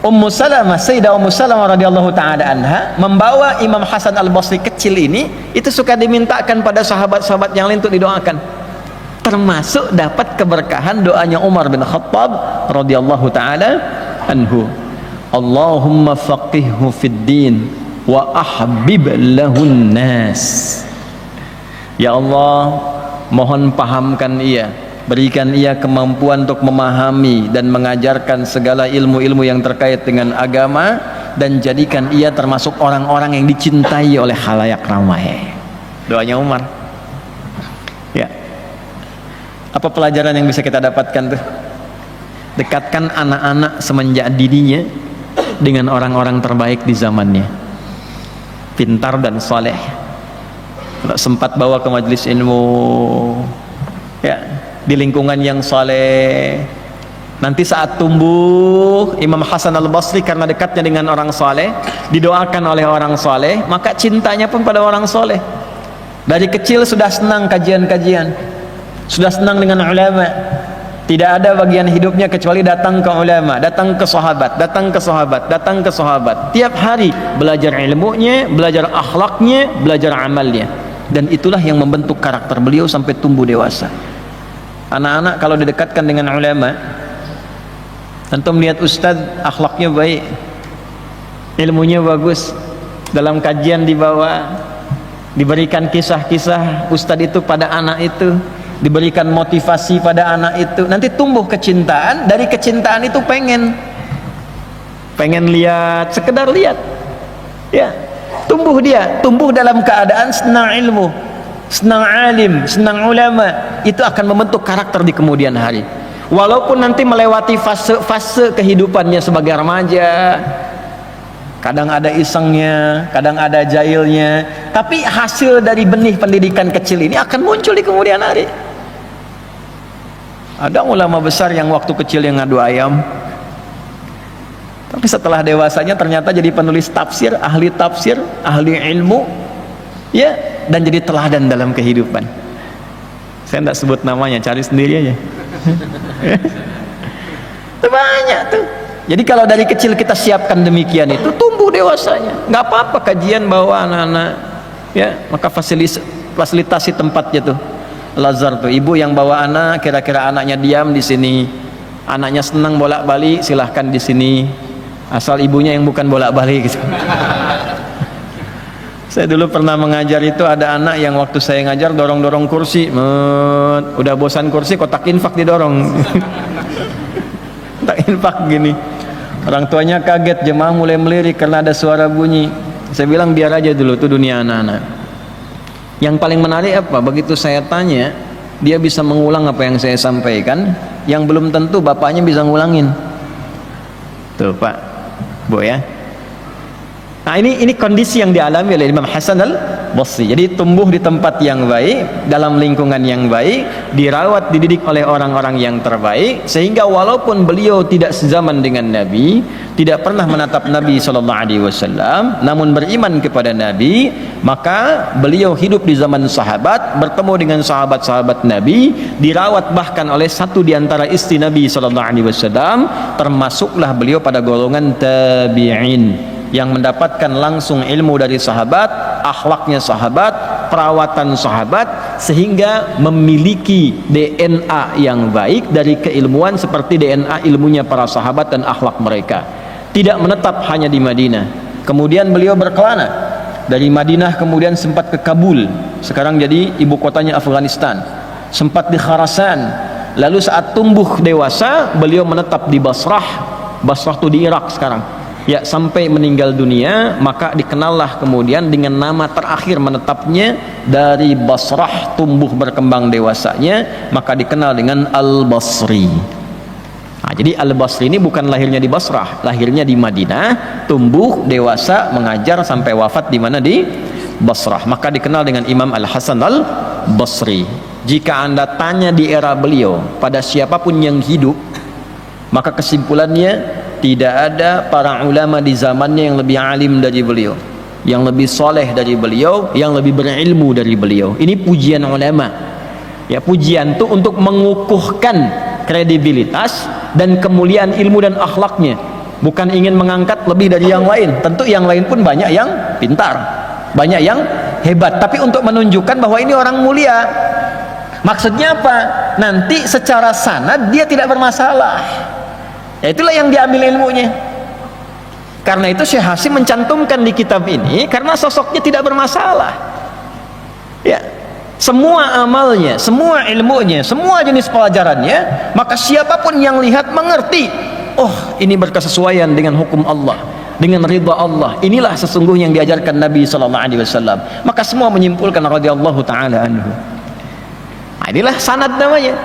Ummu Salamah, Sayyidah Ummu Salamah radhiyallahu ta'ala anha membawa Imam Hasan Al-Basri kecil ini, itu suka dimintakan pada sahabat-sahabat yang lain untuk didoakan, termasuk dapat keberkahan doanya Umar bin Khattab radhiyallahu ta'ala anhu, Allahumma faqihhu fid din wa ahbib lahun nas. Ya Allah, mohon pahamkan ia, berikan ia kemampuan untuk memahami dan mengajarkan segala ilmu-ilmu yang terkait dengan agama, dan jadikan ia termasuk orang-orang yang dicintai oleh khalayak ramai. Doanya Umar. Ya. Apa pelajaran yang bisa kita dapatkan tuh? Dekatkan anak-anak semenjak didinya dengan orang-orang terbaik di zamannya, pintar dan saleh. Kalau sempat bawa ke majelis ilmu, ya, di lingkungan yang saleh. Nanti saat tumbuh, Imam Hasan al-Basri karena dekatnya dengan orang saleh, didoakan oleh orang saleh, maka cintanya pun pada orang saleh. Dari kecil sudah senang kajian-kajian, sudah senang dengan ulama. Tidak ada bagian hidupnya kecuali datang ke ulama, datang ke sahabat, datang ke sahabat, datang ke sahabat. Tiap hari belajar ilmunya, belajar akhlaknya, belajar amalnya. Dan itulah yang membentuk karakter beliau sampai tumbuh dewasa. Anak-anak kalau didekatkan dengan ulama, antum lihat ustaz akhlaknya baik, ilmunya bagus, dalam kajian dibawa, diberikan kisah-kisah ustaz itu pada anak itu, diberikan motivasi pada anak itu, nanti tumbuh kecintaan. Dari kecintaan itu pengen lihat, sekedar lihat, ya, tumbuh dia, tumbuh dalam keadaan senang ilmu, senang alim, senang ulama. Itu akan membentuk karakter di kemudian hari. Walaupun nanti melewati fase kehidupannya sebagai remaja, kadang ada isengnya, kadang ada jahilnya, tapi hasil dari benih pendidikan kecil ini akan muncul di kemudian hari. Ada ulama besar yang waktu kecil yang ngadu ayam, tapi setelah dewasanya ternyata jadi penulis tafsir, ahli ilmu, ya, dan jadi teladan dalam kehidupan. Saya tidak sebut namanya, cari sendiri aja. Itu banyak tuh. Jadi kalau dari kecil kita siapkan demikian, itu tumbuh dewasanya. Nggak apa-apa kajian bawa anak-anak, ya, maka fasilitasi tempatnya tuh. Lazar tuh, ibu yang bawa anak, kira-kira anaknya diam di sini, anaknya senang bolak-balik, silahkan di sini, asal ibunya yang bukan bolak-balik gitu. Saya dulu pernah mengajar itu, ada anak yang waktu saya ngajar dorong-dorong kursi, udah bosan kursi, kotak infak didorong. Kotak infak gini. Orang tuanya kaget, jemaah mulai melirik karena ada suara bunyi. Saya bilang biar aja dulu, itu dunia anak-anak. Yang paling menarik apa? Begitu saya tanya, dia bisa mengulang apa yang saya sampaikan, yang belum tentu bapaknya bisa ngulangin. Tuh Pak, Bu ya. Nah ini kondisi yang dialami oleh Imam Hasan al-Basri. Jadi tumbuh di tempat yang baik, dalam lingkungan yang baik, dirawat, dididik oleh orang-orang yang terbaik, sehingga walaupun beliau tidak sezaman dengan Nabi, tidak pernah menatap Nabi SAW, namun beriman kepada Nabi, maka beliau hidup di zaman sahabat, bertemu dengan sahabat-sahabat Nabi, dirawat bahkan oleh satu di antara istri Nabi SAW, termasuklah beliau pada golongan tabi'in yang mendapatkan langsung ilmu dari sahabat, akhlaknya sahabat, perawatan sahabat, sehingga memiliki DNA yang baik dari keilmuan seperti DNA ilmunya para sahabat dan akhlak mereka. Tidak menetap hanya di Madinah, kemudian beliau berkelana dari Madinah, kemudian sempat ke Kabul, sekarang jadi ibu kotanya Afghanistan, sempat di Kharasan, lalu saat tumbuh dewasa beliau menetap di Basrah itu di Irak sekarang, ya, sampai meninggal dunia. Maka dikenallah kemudian dengan nama terakhir menetapnya dari Basrah, tumbuh berkembang dewasanya, maka dikenal dengan Al-Basri. Nah, jadi Al-Basri ini bukan lahirnya di Basrah, lahirnya di Madinah, tumbuh dewasa, mengajar sampai wafat di mana? Di Basrah. Maka dikenal dengan Imam Al-Hasan Al-Basri. Jika Anda tanya di era beliau pada siapapun yang hidup, maka kesimpulannya tidak ada para ulama di zamannya yang lebih alim dari beliau, yang lebih soleh dari beliau, yang lebih berilmu dari beliau. Ini pujian ulama, ya, pujian itu untuk mengukuhkan kredibilitas dan kemuliaan ilmu dan akhlaknya, bukan ingin mengangkat lebih dari yang lain. Tentu yang lain pun banyak yang pintar, banyak yang hebat, tapi untuk menunjukkan bahwa ini orang mulia. Maksudnya apa? Nanti secara sanad dia tidak bermasalah, ya, itulah yang diambil ilmunya. Karena itu Syekh Hasyim mencantumkan di kitab ini karena sosoknya tidak bermasalah, ya, semua amalnya, semua ilmunya, semua jenis pelajarannya, maka siapapun yang lihat mengerti, oh ini berkesesuaian dengan hukum Allah, dengan ridha Allah. Inilah sesungguhnya yang diajarkan Nabi SAW. Maka semua menyimpulkan radhiyallahu ta'ala anhu. Nah, inilah sanad namanya.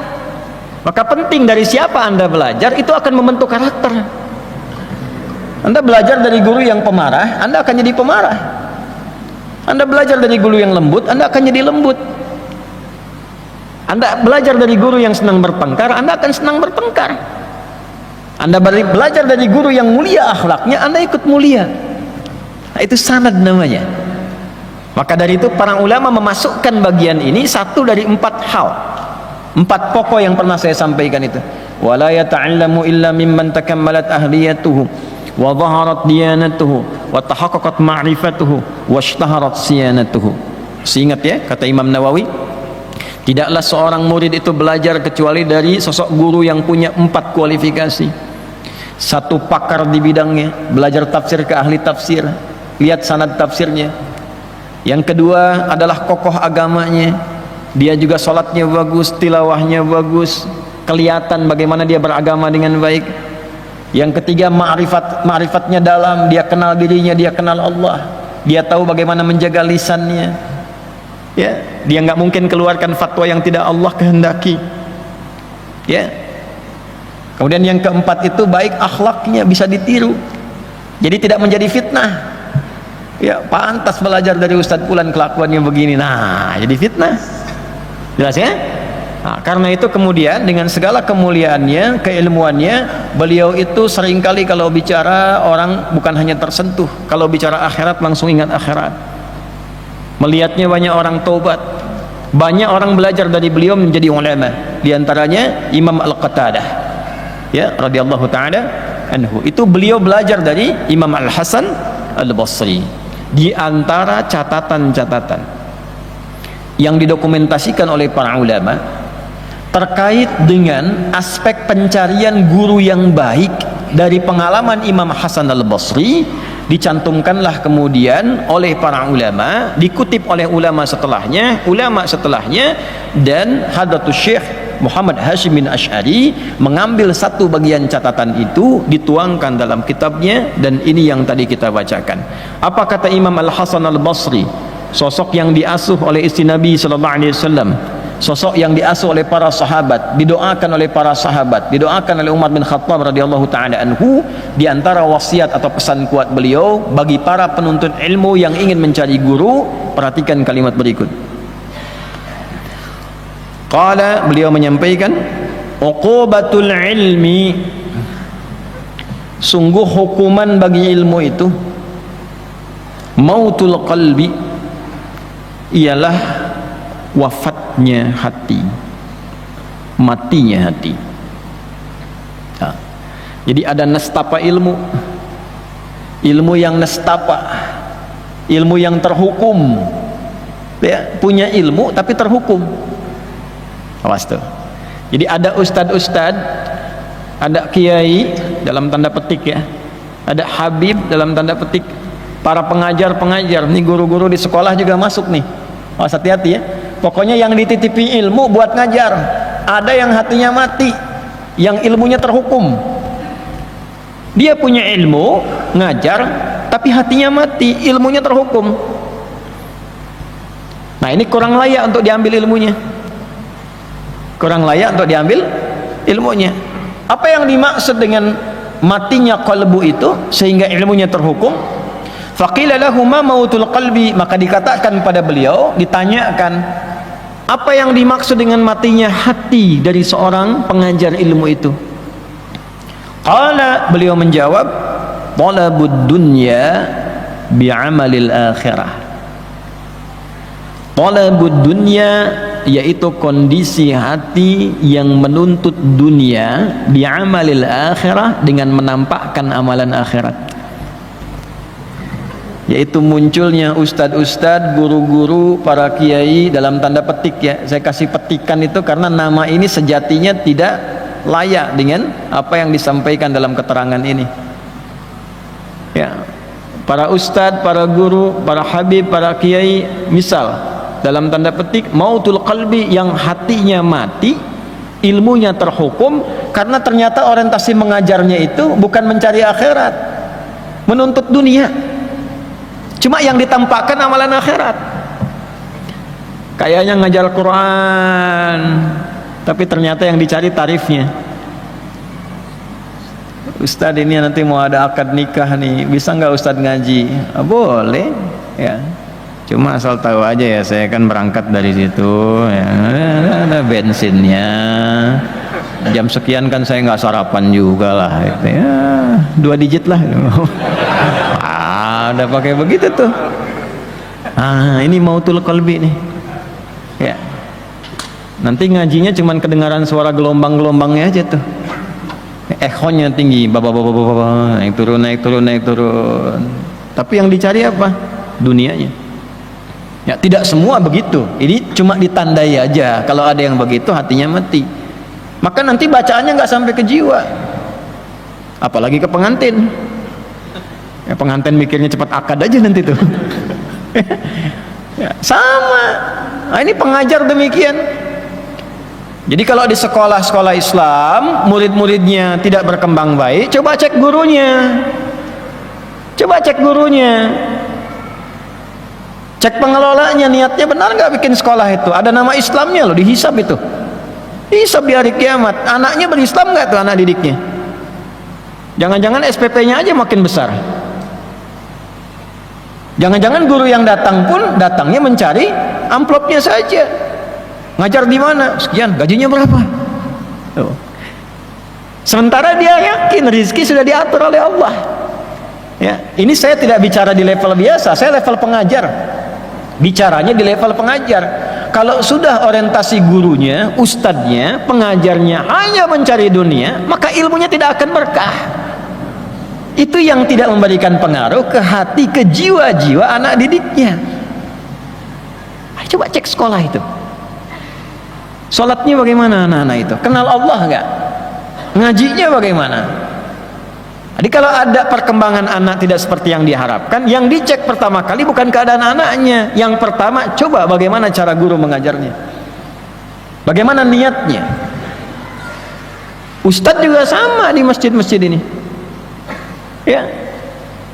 Maka penting dari siapa Anda belajar, itu akan membentuk karakter. Anda belajar dari guru yang pemarah, Anda akan jadi pemarah. Anda belajar dari guru yang lembut, Anda akan jadi lembut. Anda belajar dari guru yang senang bertengkar, Anda akan senang bertengkar. Anda belajar dari guru yang mulia akhlaknya, Anda ikut mulia. Nah, itu sanad namanya. Maka dari itu para ulama memasukkan bagian ini satu dari 4 hal, 4 pokok yang pernah saya sampaikan itu. Wala yata'allamu illa mimman takammalat ahliyatuhu wa dhaharat diyanatuhu wa tahaqqaqat ma'rifatuhu wa ishtaharat siyanatuhu. Ingat ya kata Imam Nawawi, tidaklah seorang murid itu belajar kecuali dari sosok guru yang punya 4 kualifikasi. 1, pakar di bidangnya, belajar tafsir ke ahli tafsir, lihat sanad tafsirnya. Yang kedua adalah kokoh agamanya, dia juga sholatnya bagus, tilawahnya bagus, kelihatan bagaimana dia beragama dengan baik. Yang ketiga ma'rifatnya dalam, dia kenal dirinya, dia kenal Allah, dia tahu bagaimana menjaga lisannya, ya, dia nggak mungkin keluarkan fatwa yang tidak Allah kehendaki, ya. Kemudian yang keempat itu baik akhlaknya, bisa ditiru, jadi tidak menjadi fitnah. Ya, pantas belajar dari Ustadz Fulan kelakuannya begini, nah jadi fitnah. Jelas ya? Nah, karena itu kemudian dengan segala kemuliaannya, keilmuannya, beliau itu seringkali kalau bicara orang bukan hanya tersentuh, kalau bicara akhirat langsung ingat akhirat. Melihatnya banyak orang taubat, banyak orang belajar dari beliau menjadi ulama, diantaranya Imam Al-Qatadah, ya, radhiyallahu ta'ala anhu. Itu beliau belajar dari Imam Al-Hasan Al-Basri. Di antara catatan-catatan yang didokumentasikan oleh para ulama terkait dengan aspek pencarian guru yang baik dari pengalaman Imam Hasan Al-Basri, dicantumkanlah kemudian oleh para ulama, dikutip oleh ulama setelahnya, dan Hadratus Syekh Muhammad Hashim bin Asy'ari mengambil satu bagian catatan itu, dituangkan dalam kitabnya, dan ini yang tadi kita bacakan. Apa kata Imam Al-Hasan Al-Basri, sosok yang diasuh oleh istri Nabi sallallahu alaihi wasallam, sosok yang diasuh oleh para sahabat, didoakan oleh para sahabat, didoakan oleh Umar bin Khattab radhiyallahu taala anhu. Di antara wasiat atau pesan kuat beliau bagi para penuntut ilmu yang ingin mencari guru, perhatikan kalimat berikut. Qala, beliau menyampaikan, uqubatul ilmi, sungguh hukuman bagi ilmu itu, mautul qalbi, ialah wafatnya hati, matinya hati. Nah, jadi ada nastapa ilmu, ilmu yang nastapa, ilmu yang terhukum, ya, punya ilmu tapi terhukum. Awas tuh. Jadi ada ustad-ustad, ada kiai dalam tanda petik ya, ada habib dalam tanda petik, para pengajar-pengajar, nih guru-guru di sekolah juga masuk nih. Awas, hati-hati ya. Pokoknya yang dititipi ilmu buat ngajar. Ada yang hatinya mati, yang ilmunya terhukum. Dia punya ilmu, ngajar, tapi hatinya mati, ilmunya terhukum. Nah, ini kurang layak untuk diambil ilmunya. Kurang layak untuk diambil ilmunya. Apa yang dimaksud dengan matinya qalbu itu sehingga ilmunya terhukum? Faqila lahu ma mautul qalbi, maka dikatakan pada beliau, ditanyakan, apa yang dimaksud dengan matinya hati dari seorang pengajar ilmu itu? Qala, beliau menjawab, talabud dunya bi'amalil akhirah. Talabud dunya, yaitu kondisi hati yang menuntut dunia, bi'amalil akhirah, dengan menampakkan amalan akhirat. Yaitu munculnya ustad-ustad, guru-guru, para kiai, dalam tanda petik ya, saya kasih petikan itu karena nama ini sejatinya tidak layak dengan apa yang disampaikan dalam keterangan ini ya. Para ustad, para guru, para habib, para kiai, misal dalam tanda petik mautul qalbi, yang hatinya mati, ilmunya terhukum, karena ternyata orientasi mengajarnya itu bukan mencari akhirat, menuntut dunia. Cuma yang ditampakkan amalan akhirat. Kayaknya ngajar Quran, tapi ternyata yang dicari tarifnya. Ustadz, ini nanti mau ada akad nikah nih, bisa nggak Ustadz ngaji? Boleh ya, cuma asal tahu aja ya, saya kan berangkat dari situ ya, ada bensinnya, jam sekian kan saya nggak sarapan juga lah gitu ya, 2 digit lah ada pakai begitu tuh. Ini Mautul Qalbi nih ya, nanti ngajinya cuman kedengaran suara gelombang-gelombangnya aja tuh, echonya tinggi, naik turun, naik turun, naik turun. Tapi yang dicari apa? Dunianya. Ya, tidak semua begitu. Ini cuma ditandai aja. Kalau ada yang begitu, hatinya mati. Maka nanti bacaannya nggak sampai ke jiwa. Apalagi ke pengantin. Ya, pengantin mikirnya cepat akad aja nanti tuh. Ya, sama. Nah, ini pengajar demikian. Jadi kalau di sekolah-sekolah Islam murid-muridnya tidak berkembang baik, coba cek gurunya. Coba cek gurunya. Cek pengelolanya, niatnya benar nggak bikin sekolah itu? Ada nama Islamnya loh, dihisab itu. Dihisab di hari kiamat. Anaknya berislam nggak tuh anak didiknya? Jangan-jangan SPP-nya aja makin besar. Jangan-jangan guru yang datang pun datangnya mencari amplopnya saja. Ngajar di mana? Sekian, gajinya berapa? Tuh. Sementara dia yakin rezeki sudah diatur oleh Allah. Ya, ini saya tidak bicara di level biasa, saya level pengajar. Bicaranya di level pengajar. Kalau sudah orientasi gurunya, ustadznya, pengajarnya hanya mencari dunia, maka ilmunya tidak akan berkah. Itu yang tidak memberikan pengaruh ke hati, ke jiwa-jiwa anak didiknya. Coba cek sekolah itu. Sholatnya bagaimana anak-anak itu? Kenal Allah enggak? Ngajinya bagaimana? Jadi kalau ada perkembangan anak tidak seperti yang diharapkan, yang dicek pertama kali bukan keadaan anaknya. Yang pertama, coba bagaimana cara guru mengajarnya, bagaimana niatnya. Ustadz juga sama di masjid-masjid ini ya.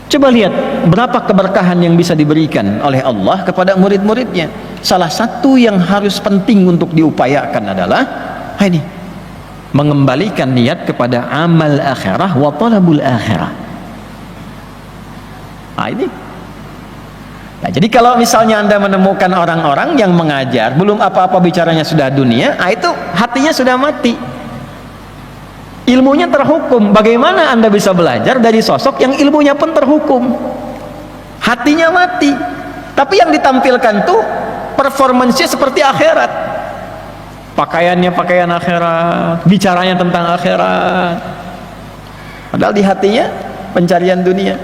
Coba lihat berapa keberkahan yang bisa diberikan oleh Allah kepada murid-muridnya. Salah satu yang harus penting untuk diupayakan adalah ini, mengembalikan niat kepada amal akhirah wa talabul akhirah. Ini. Nah, jadi kalau misalnya Anda menemukan orang-orang yang mengajar belum apa-apa bicaranya sudah dunia, itu hatinya sudah mati. Ilmunya terhukum. Bagaimana Anda bisa belajar dari sosok yang ilmunya pun terhukum? Hatinya mati. Tapi yang ditampilkan tuh performance-nya seperti akhirat. Pakaiannya pakaian akhirat, bicaranya tentang akhirat. Padahal di hatinya pencarian dunia.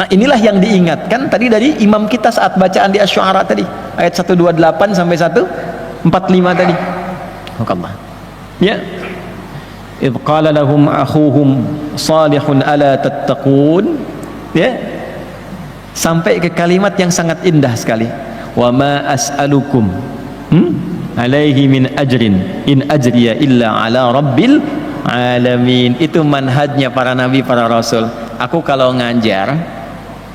Nah, inilah yang diingatkan tadi dari imam kita saat bacaan di Asy-Syu'ara tadi, ayat 128 sampai 145 tadi. Allah. Ya. إذ قال لهم أخوهم صالح ألا تتقون, ya, sampai ke kalimat yang sangat indah sekali, wa ma as'alukum alaihi min ajrin in ajriya illa ala rabbil alamin. Itu manhajnya para nabi, para rasul. Aku kalau ngajar,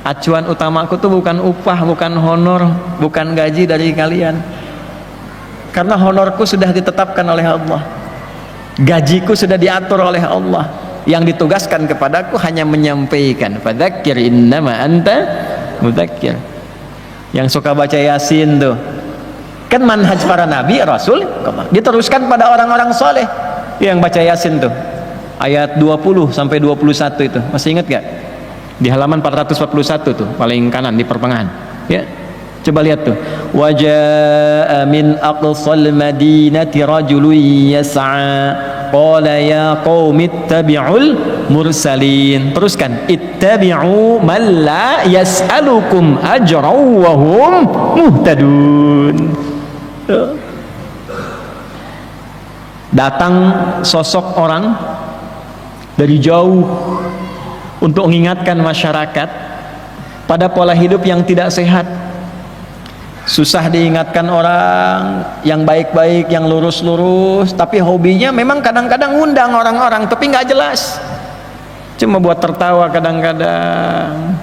acuan utamaku tuh bukan upah, bukan honor, bukan gaji dari kalian, karena honorku sudah ditetapkan oleh Allah, gajiku sudah diatur oleh Allah. Yang ditugaskan kepadaku hanya menyampaikan, fadzakir innama anta mudzakir. Yang suka baca Yasin tuh kan manhaj para nabi rasul, diteruskan pada orang-orang soleh yang baca Yasin tuh, ayat 20 sampai 21 itu masih ingat gak? Di halaman 441 tuh paling kanan di pertengahan ya. Coba lihat tuh, wajaa min aqsal madinati rajulun yas'a qala ya qaumi ittabi'ul mursalin. Teruskan, ittabi'u man la yas'alukum ajran wa hum muhtadun. Datang sosok orang dari jauh untuk mengingatkan masyarakat pada pola hidup yang tidak sehat. Susah diingatkan orang yang baik-baik, yang lurus-lurus, tapi hobinya memang kadang-kadang ngundang orang-orang tapi nggak jelas. Cuma buat tertawa kadang-kadang,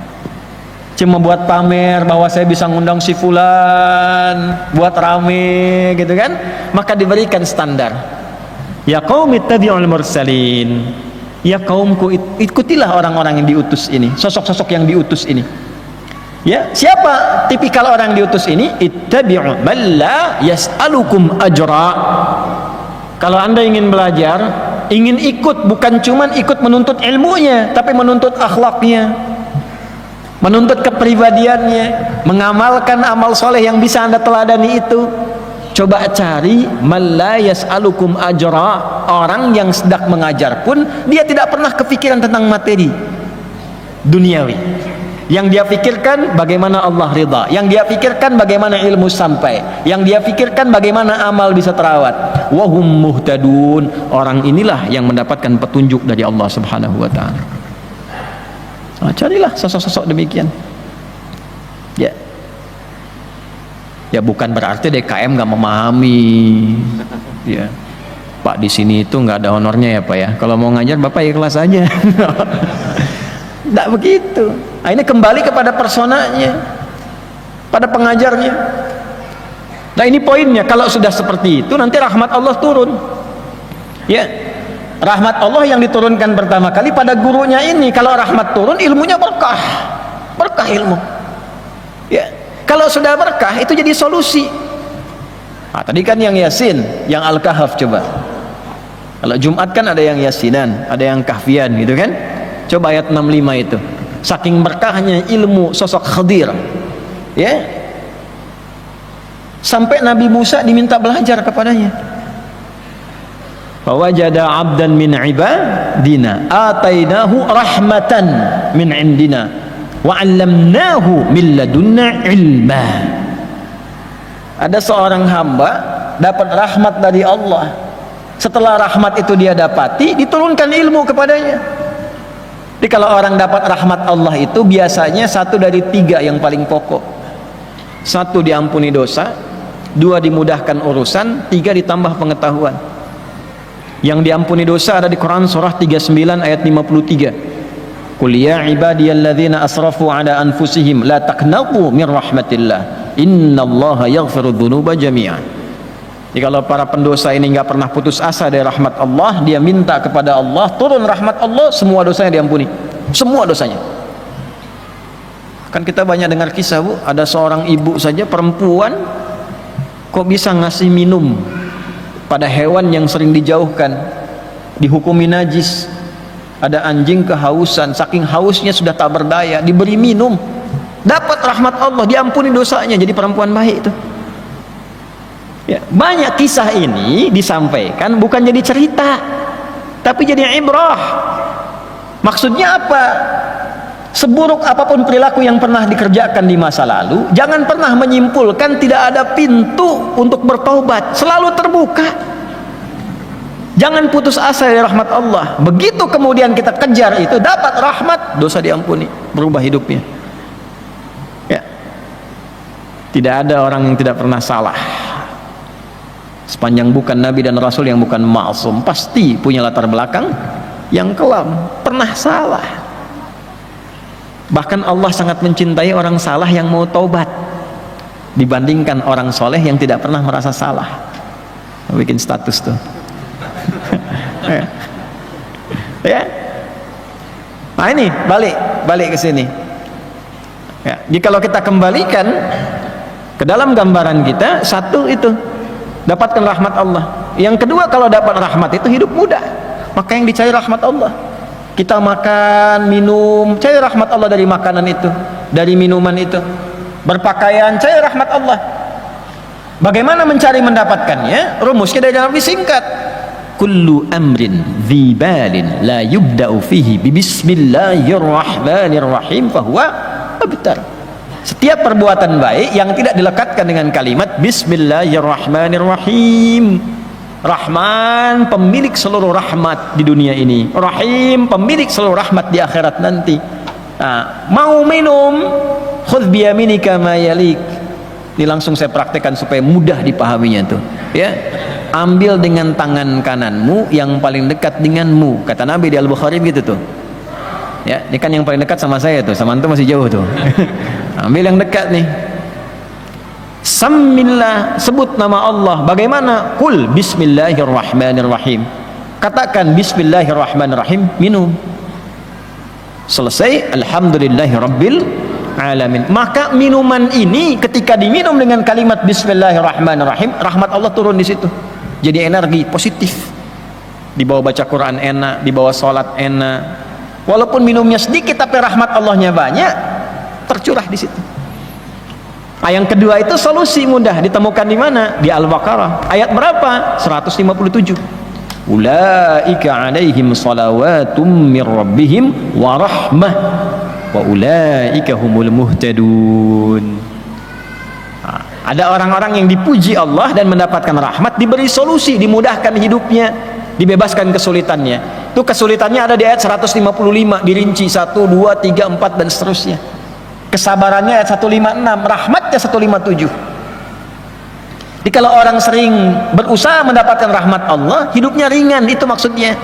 cuma buat pamer bahwa saya bisa ngundang si fulan, buat rame gitu kan. Maka diberikan standar, ya qaumi ittabi'ul mursalin, ya kaumku ikutilah orang-orang yang diutus ini, sosok-sosok yang diutus ini. Ya, siapa tipikal orang yang diutus ini? Ittabi'u man la yas'alukum ajra. Kalau Anda ingin belajar, ingin ikut, bukan cuman ikut menuntut ilmunya, tapi menuntut akhlaknya, menuntut kepribadiannya, mengamalkan amal soleh yang bisa Anda teladani itu. Coba cari man la yas'alukum ajra, orang yang sedang mengajar pun dia tidak pernah kepikiran tentang materi duniawi. Yang dia pikirkan bagaimana Allah ridha, yang dia pikirkan bagaimana ilmu sampai, yang dia pikirkan bagaimana amal bisa terawat. Wahum muhtadun, orang inilah yang mendapatkan petunjuk dari Allah Subhanahu wa taala. Nah, carilah sosok-sosok demikian. Ya. Ya bukan berarti DKM nggak memahami. Ya. Pak, di sini itu nggak ada honornya ya Pak ya. Kalau mau ngajar Bapak ikhlas aja. Tidak begitu. Nah, ini kembali kepada personanya, pada pengajarnya. Nah, ini poinnya. Kalau sudah seperti itu, nanti rahmat Allah turun. Ya, rahmat Allah yang diturunkan pertama kali pada gurunya ini. Kalau rahmat turun, ilmunya berkah, berkah ilmu. Ya, kalau sudah berkah, itu jadi solusi. Nah, tadi kan yang Yasin, yang Al-Kahf coba. Kalau Jumat kan ada yang Yasinan, ada yang Kahfian, gitu kan? Coba ayat 65 itu. Saking berkahnya ilmu sosok Khadir, ya, sampai Nabi Musa diminta belajar kepadanya. Fawajada 'abdan min ibadina atainahu rahmatan min indina wa 'allamnahu min ladunna ilma. Ada seorang hamba dapat rahmat dari Allah. Setelah rahmat itu dia dapati, diturunkan ilmu kepadanya. Jadi kalau orang dapat rahmat Allah itu biasanya satu dari tiga yang paling pokok. Satu, diampuni dosa. Dua, dimudahkan urusan. Tiga, ditambah pengetahuan. Yang diampuni dosa ada di Quran surah 39 ayat 53. Qul ya ibadiyalladzina asrafu ala anfusihim la taqnatu min rahmatillah innallaha yaghfiru dzunuba jami'an. Jadi kalau para pendosa ini nggak pernah putus asa dari rahmat Allah, dia minta kepada Allah, turun rahmat Allah, semua dosanya diampuni, semua dosanya. Kan kita banyak dengar kisah, Bu, ada seorang ibu saja perempuan kok bisa ngasih minum pada hewan yang sering dijauhkan, dihukumi najis. Ada anjing kehausan, saking hausnya sudah tak berdaya, diberi minum, dapat rahmat Allah, diampuni dosanya, jadi perempuan baik itu. Ya, banyak kisah ini disampaikan bukan jadi cerita, tapi jadi ibrah. Maksudnya apa? Seburuk apapun perilaku yang pernah dikerjakan di masa lalu, jangan pernah menyimpulkan tidak ada pintu untuk bertaubat, selalu terbuka. Jangan putus asa dari rahmat Allah. Begitu kemudian kita kejar itu, dapat rahmat, dosa diampuni, berubah hidupnya. Ya. Tidak ada orang yang tidak pernah salah. Sepanjang bukan Nabi dan Rasul yang bukan ma'sum, pasti punya latar belakang yang kelam, pernah salah. Bahkan Allah sangat mencintai orang salah yang mau taubat dibandingkan orang soleh yang tidak pernah merasa salah. Bikin status tuh. Ya. Nah ini balik ke sini. Ya. Jadi kalau kita kembalikan ke dalam gambaran kita, satu itu dapatkan rahmat Allah. Yang kedua, kalau dapat rahmat itu hidup mudah. Maka yang dicari rahmat Allah. Kita makan, minum, cari rahmat Allah dari makanan itu, dari minuman itu. Berpakaian, cari rahmat Allah. Bagaimana mencari mendapatkannya? Rumusnya dari dalam disingkat. Kullu amrin dhi balin la yubda'u fihi bismillahirrahmanirrahim fahuwa abtar. Setiap perbuatan baik yang tidak dilekatkan dengan kalimat Bismillahirrahmanirrahim. Rahman, pemilik seluruh rahmat di dunia ini. Rahim, pemilik seluruh rahmat di akhirat nanti. Nah, mau minum, khudh biyaminika ma yalik. Ini langsung saya praktekkan supaya mudah dipahaminya tuh. Ya, ambil dengan tangan kananmu yang paling dekat denganmu. Kata Nabi di Al-Bukhari begitu tuh. Ya, ini kan yang paling dekat sama saya tuh, sama antum masih jauh tuh. Ambil yang dekat nih. Sammillah, sebut nama Allah. Bagaimana? Qul bismillahirrahmanirrahim. Katakan bismillahirrahmanirrahim, minum. Selesai, alhamdulillahirabbil alamin. Maka minuman ini ketika diminum dengan kalimat bismillahirrahmanirrahim, rahmat Allah turun di situ. Jadi energi positif. Dibawa baca Quran enak, dibawa sholat enak. Walaupun minumnya sedikit tapi rahmat Allahnya banyak, tercurah di situ. Yang kedua itu solusi mudah ditemukan di mana? Di Al-Baqarah. Ayat berapa? 157. Ulaika alaihim salawatum mir rabbihim wa rahmah wa ulaika humul muhtadun. Ada orang-orang yang dipuji Allah dan mendapatkan rahmat, diberi solusi, dimudahkan hidupnya, dibebaskan kesulitannya. Itu kesulitannya ada di ayat 155, dirinci 1, 2, 3, 4 dan seterusnya. Kesabarannya ayat 156, rahmatnya 157. Jadi kalau orang sering berusaha mendapatkan rahmat Allah, hidupnya ringan, itu maksudnya.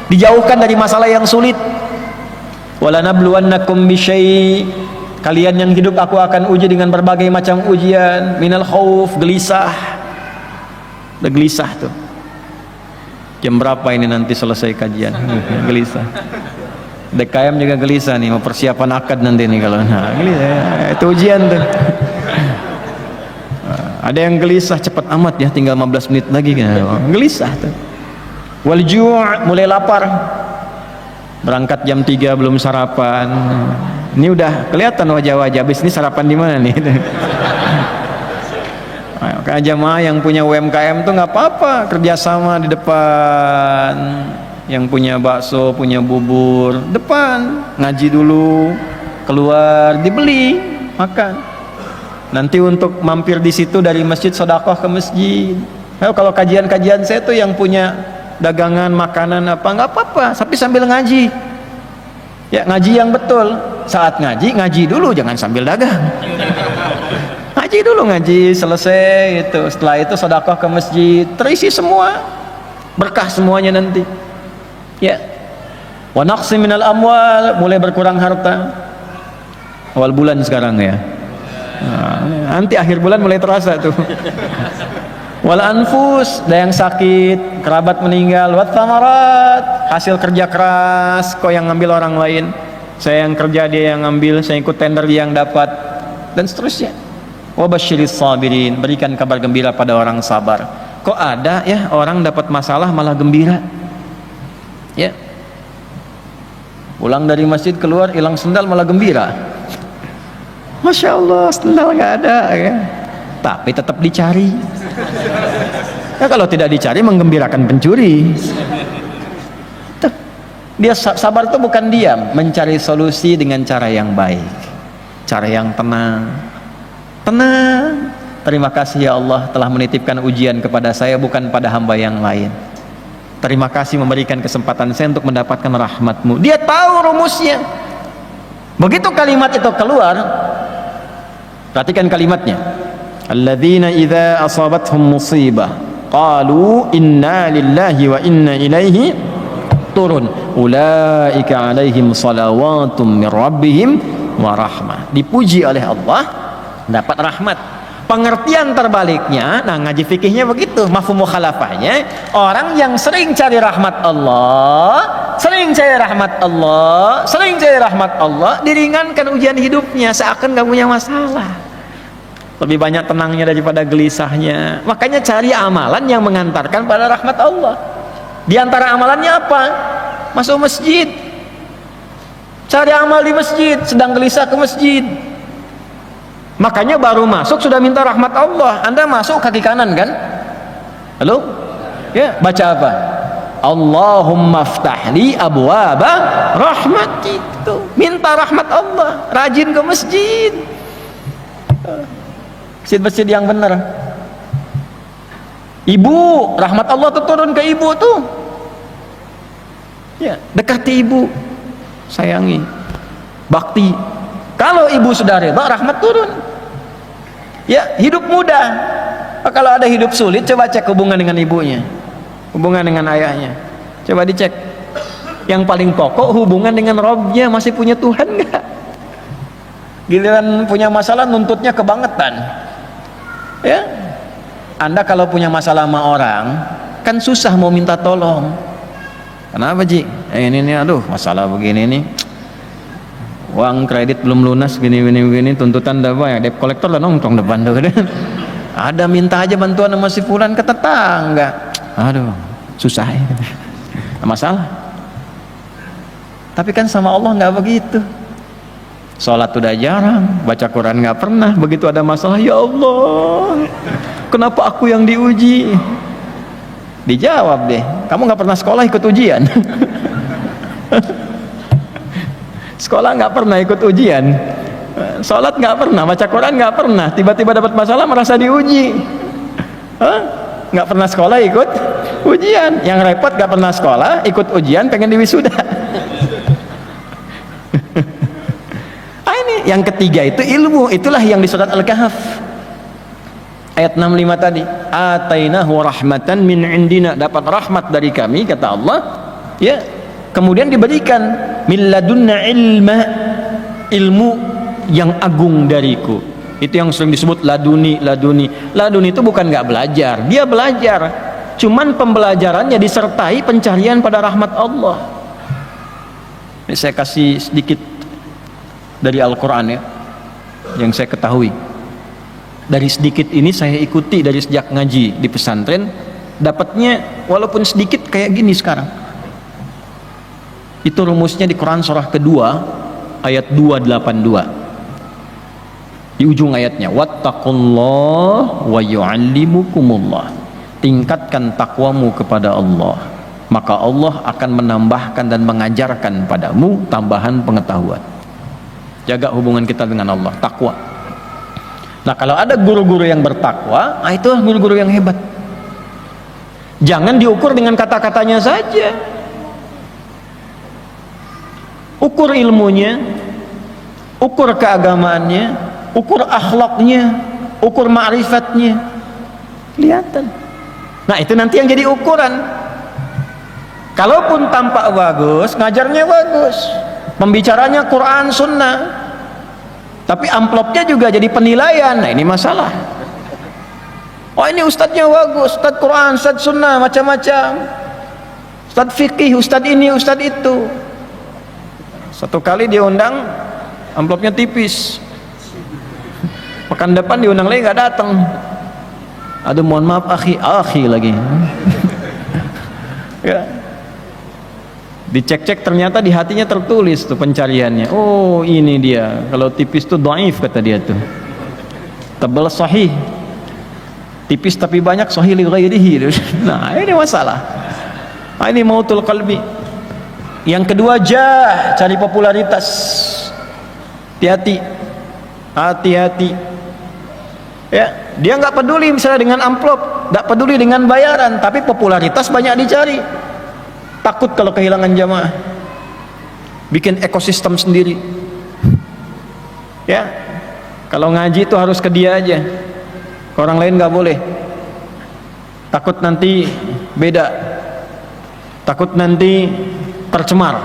Dijauhkan dari masalah yang sulit. Walanabluwannakum bisyai', kalian yang hidup aku akan uji dengan berbagai macam ujian. Minal khauf, gelisah. Udah gelisah tuh. Jam berapa ini nanti selesai kajian? Gelisah. DKM juga gelisah nih, mau persiapan akad nanti nih kalau gelisah, itu ujian tuh. Ada yang gelisah cepat amat ya, tinggal 15 menit lagi kan. Gelisah tuh. Wal ju', mulai lapar. Berangkat jam 3 belum sarapan. Ini udah kelihatan wajah-wajah, habis ini sarapan di mana nih? Kayak jamaah yang punya UMKM tuh nggak apa-apa, kerjasama di depan. Yang punya bakso, punya bubur, depan, ngaji dulu, keluar, dibeli, makan. Nanti untuk mampir di situ dari masjid sedekah ke masjid. Kalau kajian-kajian saya tuh yang punya dagangan makanan apa nggak apa-apa, tapi sambil ngaji. Ya ngaji yang betul. Saat ngaji, ngaji dulu, jangan sambil dagang. Ngaji dulu, ngaji selesai itu. Setelah itu sedekah ke masjid, terisi semua, berkah semuanya nanti. Ya, wa naqsi minal amwal, mulai berkurang harta. Awal bulan sekarang ya. Nanti akhir bulan mulai terasa tuh. Wal anfus, ada yang sakit, kerabat meninggal. Wat thamarat, hasil kerja keras, kok yang ngambil orang lain. Saya yang kerja, dia yang ngambil, saya ikut tender, dia yang dapat, dan seterusnya. Wa basyiris sabirin, berikan kabar gembira pada orang sabar. Kok ada ya orang dapat masalah malah gembira? Ya, pulang dari masjid keluar hilang sendal malah gembira. Masya Allah, sendal nggak ada ya. Tapi tetap dicari. Ya, kalau tidak dicari menggembirakan pencuri. Dia sabar itu bukan diam, mencari solusi dengan cara yang baik, cara yang tenang. Tenang. Terima kasih ya Allah telah menitipkan ujian kepada saya, bukan pada hamba yang lain. Terima kasih memberikan kesempatan saya untuk mendapatkan rahmat-Mu. Dia tahu rumusnya. Begitu kalimat itu keluar, perhatikan kalimatnya. Alladzina idza asabathum musibah qalu inna lillahi wa inna ilaihi turun. Ulaika alaihim salawatum mir rabbihim wa rahmah. Dipuji oleh Allah, dapat rahmat. Pengertian terbaliknya, nah ngaji fikihnya begitu, mafhum mukhalafahnya, orang yang sering cari rahmat Allah, sering cari rahmat Allah, sering cari rahmat Allah, diringankan ujian hidupnya, seakan gak punya masalah, lebih banyak tenangnya daripada gelisahnya. Makanya cari amalan yang mengantarkan pada rahmat Allah. Di antara amalannya apa? Masuk masjid, cari amal di masjid, sedang gelisah ke masjid. Makanya baru masuk sudah minta rahmat Allah. Anda masuk kaki kanan kan? Halo? Ya, baca apa? Allahumma ftahli abwaba rahmatik. Minta rahmat Allah, rajin ke masjid. Masjid-masjid yang benar. Ibu, rahmat Allah tuh turun ke ibu tuh. Ya, dekati ibu, sayangi, bakti. Kalau ibu sudah reda, rahmat turun. Ya, hidup mudah. Kalau ada hidup sulit, coba cek hubungan dengan ibunya, hubungan dengan ayahnya. Coba dicek. Yang paling pokok hubungan dengan Robnya, masih punya Tuhan nggak? Giliran punya masalah nuntutnya kebangetan. Ya, Anda kalau punya masalah sama orang kan susah mau minta tolong. Kenapa Ji? Ini nih, aduh masalah begini nih, uang kredit belum lunas, gini, tuntutan dah banyak, debt collector lah nongkrong depan tuh. Ada minta aja bantuan sama si fulan ke tetangga, aduh susah ya. Masalah. Tapi kan sama Allah nggak begitu. Sholat udah jarang, baca Quran nggak pernah, begitu ada masalah, ya Allah kenapa aku yang diuji? Dijawab deh, kamu nggak pernah sekolah ikut ujian. Sekolah nggak pernah ikut ujian, sholat nggak pernah, baca Quran nggak pernah, tiba-tiba dapat masalah merasa diuji. Nggak pernah sekolah ikut ujian, yang repot nggak pernah sekolah ikut ujian pengen diwisuda. Ini yang ketiga itu ilmu, itulah yang di surat Al-Kahf ayat 65 tadi, atainahu rahmatan min indina, dapat rahmat dari kami kata Allah, ya, kemudian diberikan min ladunna ilma, ilmu yang agung dariku. Itu yang sering disebut laduni. Laduni itu bukan nggak belajar, dia belajar, cuman pembelajarannya disertai pencarian pada rahmat Allah. Ini saya kasih sedikit dari Al-Quran ya, yang saya ketahui. Dari sedikit ini saya ikuti dari sejak ngaji di pesantren, dapatnya walaupun sedikit kayak gini sekarang. Itu rumusnya di Quran surah kedua ayat 282. Di ujung ayatnya, wattaqullah wa yu'allimukumullah. Tingkatkan takwamu kepada Allah, maka Allah akan menambahkan dan mengajarkan padamu tambahan pengetahuan. Jaga hubungan kita dengan Allah, takwa. Nah, kalau ada guru-guru yang bertakwa, itu guru-guru yang hebat. Jangan diukur dengan kata-katanya saja. Ukur ilmunya, ukur keagamaannya, ukur akhlaknya, ukur ma'rifatnya. Kelihatan. Nah, itu nanti yang jadi ukuran. Kalaupun tampak bagus, ngajarnya bagus, pembicaranya Quran Sunnah, tapi amplopnya juga jadi penilaian. Nah, ini masalah. Oh, ini ustadznya bagus, ustadz Quran, ustadz Sunnah, macam-macam, ustadz fikih, ustadz ini, ustadz itu. Satu kali diundang, amplopnya tipis. Pekan depan diundang lagi nggak datang. Aduh, mohon maaf akhi lagi. Ya. Dicek-cek ternyata di hatinya tertulis tuh pencariannya. Oh, ini dia. Kalau tipis tuh dhaif kata dia tuh. Tebal sahih. Tipis tapi banyak sahih li ghairihi. Nah, ini masalah. Nah, ini mautul qalbi. Yang kedua, cari popularitas. Hati-hati. Ya, dia nggak peduli misalnya dengan amplop, nggak peduli dengan bayaran, tapi popularitas banyak dicari. Takut kalau kehilangan jamaah, bikin ekosistem sendiri. Ya, kalau ngaji itu harus ke dia aja, ke orang lain nggak boleh. Takut nanti beda, takut nanti tercemar,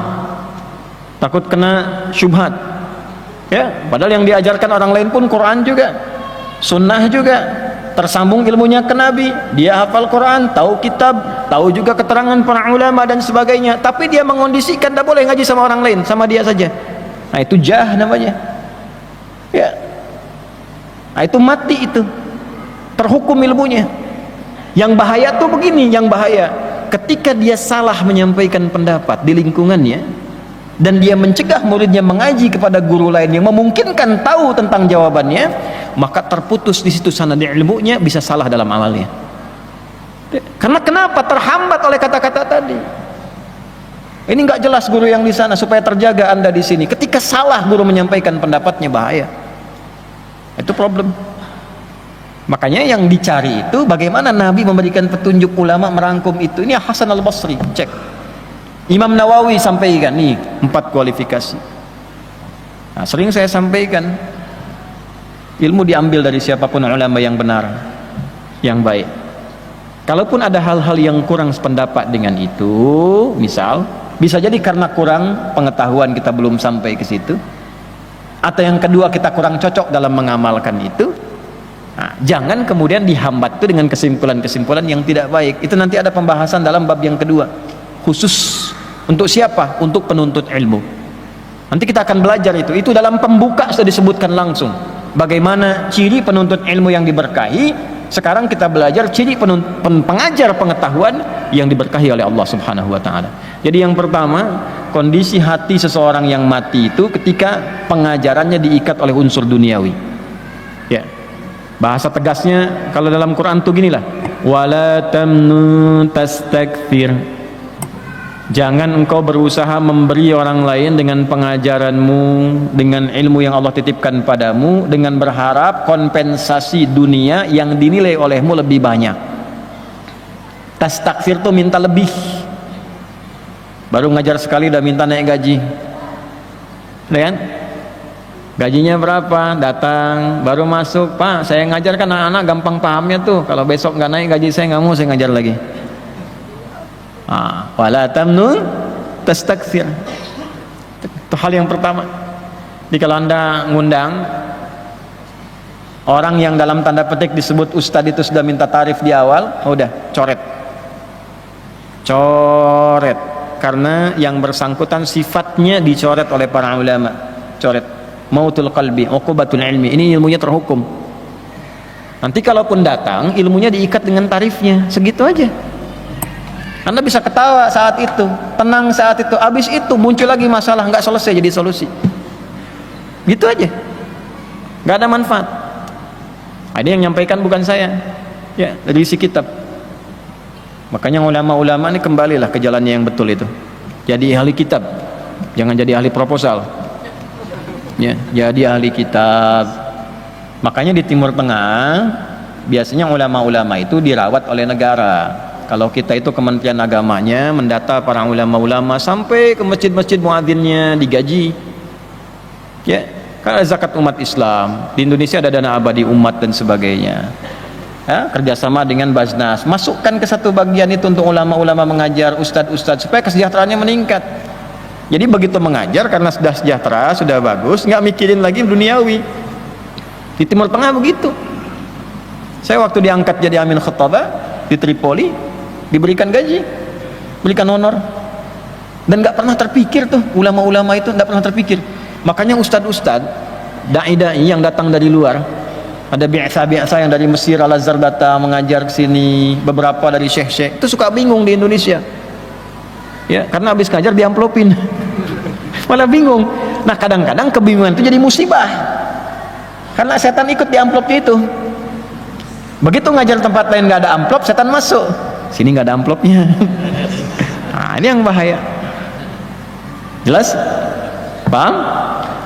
takut kena syubhat. Ya, padahal yang diajarkan orang lain pun Quran juga, Sunnah juga, tersambung ilmunya ke Nabi, dia hafal Quran, tahu kitab, tahu juga keterangan para ulama dan sebagainya, tapi dia mengondisikan tidak boleh ngaji sama orang lain, sama dia saja. Nah, itu namanya. Ya. Nah, itu mati, itu terhukum ilmunya. Yang bahaya tuh begini, yang bahaya ketika dia salah menyampaikan pendapat di lingkungannya dan dia mencegah muridnya mengaji kepada guru lain yang memungkinkan tahu tentang jawabannya, maka terputus di situ sanad ilmunya, bisa salah dalam amalnya. Karena kenapa? Terhambat oleh kata-kata tadi. Ini nggak jelas guru yang di sana, supaya terjaga Anda di sini. Ketika salah guru menyampaikan pendapatnya, bahaya. Itu problem. Makanya yang dicari itu bagaimana Nabi memberikan petunjuk, ulama merangkum itu. Ini Hasan al-Basri, cek. Imam Nawawi sampaikan nih 4 kualifikasi. Nah, sering saya sampaikan, ilmu diambil dari siapapun ulama yang benar, yang baik. Kalaupun ada hal-hal yang kurang sependapat dengan itu, misal Bisa jadi karena kurang pengetahuan kita belum sampai ke situ, atau yang kedua kita kurang cocok dalam mengamalkan itu. Nah, jangan kemudian dihambat itu dengan kesimpulan-kesimpulan yang tidak baik. Itu nanti ada pembahasan dalam bab yang kedua, khusus untuk siapa? Untuk penuntut ilmu. Nanti kita akan belajar itu dalam pembuka sudah disebutkan langsung bagaimana ciri penuntut ilmu yang diberkahi. Sekarang kita belajar ciri pengajar pengetahuan yang diberkahi oleh Allah Subhanahu wa taala. Jadi yang pertama, kondisi hati seseorang yang mati itu ketika pengajarannya diikat oleh unsur duniawi. Ya. Bahasa tegasnya kalau dalam Quran tuh ginilah, wala tamnun tastakthir. Jangan engkau berusaha memberi orang lain dengan pengajaranmu, dengan ilmu yang Allah titipkan padamu, dengan berharap kompensasi dunia yang dinilai olehmu lebih banyak. Tastakthir tuh minta lebih. Baru ngajar sekali udah minta naik gaji. Kan? Gajinya berapa? Datang, baru masuk, Pak, saya ngajarkan anak-anak gampang pahamnya tuh. Kalau besok nggak naik gaji saya nggak mau saya ngajar lagi. Wala tamnun tastakthir. Itu hal yang pertama. Jadi kalau Anda ngundang orang yang dalam tanda petik disebut ustadz itu sudah minta tarif di awal, udah coret. Karena yang bersangkutan sifatnya dicoret oleh para ulama. Coret. Mautul qalbi, uqubatul ilmi. Ini ilmunya terhukum. Nanti kalaupun datang, ilmunya diikat dengan tarifnya, segitu aja. Anda bisa ketawa saat itu, tenang saat itu, habis itu muncul lagi masalah, nggak selesai jadi solusi. Gitu aja, nggak ada manfaat. Ada yang nyampaikan bukan saya, ya dari isi kitab. Makanya ulama-ulama ini kembalilah ke jalannya yang betul itu. Jadi ahli kitab, jangan jadi ahli proposal. Ya, jadi ahli kitab. Makanya di Timur Tengah biasanya ulama-ulama itu dirawat oleh negara. Kalau kita itu Kementerian Agamanya mendata para ulama-ulama sampai ke masjid-masjid muadzinnya digaji. Ya, karena zakat umat Islam di Indonesia ada dana abadi umat dan sebagainya. Ya, kerjasama dengan Basnas, masukkan ke satu bagian itu untuk ulama-ulama mengajar, ustadz-ustadz supaya kesejahteraannya meningkat. Jadi begitu mengajar karena sudah sejahtera, sudah bagus, nggak mikirin lagi duniawi. Di Timur Tengah begitu. Saya waktu diangkat jadi amin khattabah di Tripoli, diberikan gaji, berikan honor, dan nggak pernah terpikir tuh ulama-ulama itu nggak pernah terpikir. Makanya ustadz-ustadz, dai-dai yang datang dari luar, ada biasa-biasa yang dari Mesir, Al-Azhar datang mengajar ke sini, beberapa dari syekh-syekh, itu suka bingung di Indonesia. Ya, karena habis ngajar diamplopin. Malah bingung. Nah, kadang-kadang kebingungan itu jadi musibah. Karena setan ikut di amplopnya itu. Begitu ngajar tempat lain nggak ada amplop, setan masuk. Sini nggak ada amplopnya. Nah, ini yang bahaya. Jelas? Paham?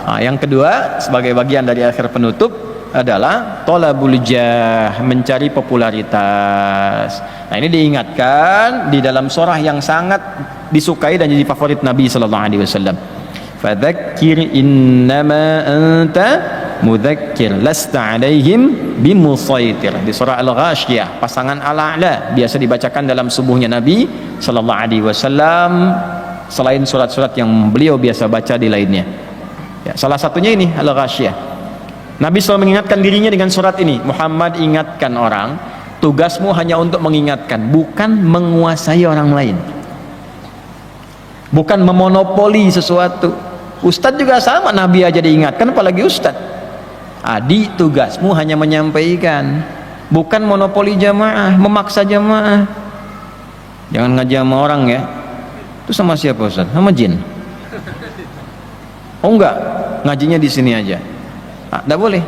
Nah, yang kedua sebagai bagian dari akhir penutup adalah thalabul jah, mencari popularitas. Nah, ini diingatkan di dalam surah yang sangat disukai dan jadi favorit Nabi sallallahu alaihi wasallam. Fadzakir innama anta mudzakir lasta alaihim bimusaitir. Di surah Al-Ghasyiyah, pasangan Al-A'la biasa dibacakan dalam subuhnya Nabi sallallahu alaihi wasallam selain surat-surat yang beliau biasa baca di lainnya. Ya, salah satunya ini Al-Ghasyiyah. Nabi selalu mengingatkan dirinya dengan surat ini. Muhammad, ingatkan orang, tugasmu hanya untuk mengingatkan, bukan menguasai orang lain, bukan memonopoli sesuatu. Ustadz juga sama, Nabi aja diingatkan apalagi ustadz. Adi, tugasmu hanya menyampaikan, bukan monopoli jamaah, memaksa jamaah. Jangan ngaji sama orang ya. Itu sama siapa Ustadz? Sama jin. Oh enggak, ngajinya di sini aja. Tidak boleh.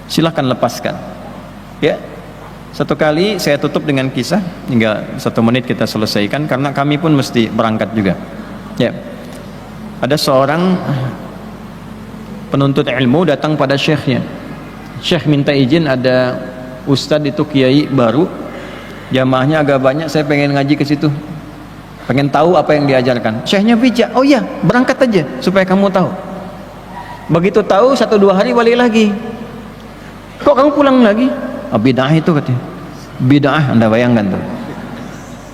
Silahkan lepaskan. Ya. Satu kali saya tutup dengan kisah, hingga 1 menit kita selesaikan karena kami pun mesti berangkat juga. Ya. Ada seorang penuntut ilmu datang pada syekhnya. Syekh minta izin, ada ustadz itu kiai baru, jamaahnya agak banyak, saya pengen ngaji ke situ, pengen tahu apa yang diajarkan. Syekhnya bijak, oh iya berangkat aja supaya kamu tahu. Begitu tahu 1-2 hari balik lagi. Kok kamu pulang lagi? Oh, bid'ah itu katanya. Bid'ah, Anda bayangkan tuh.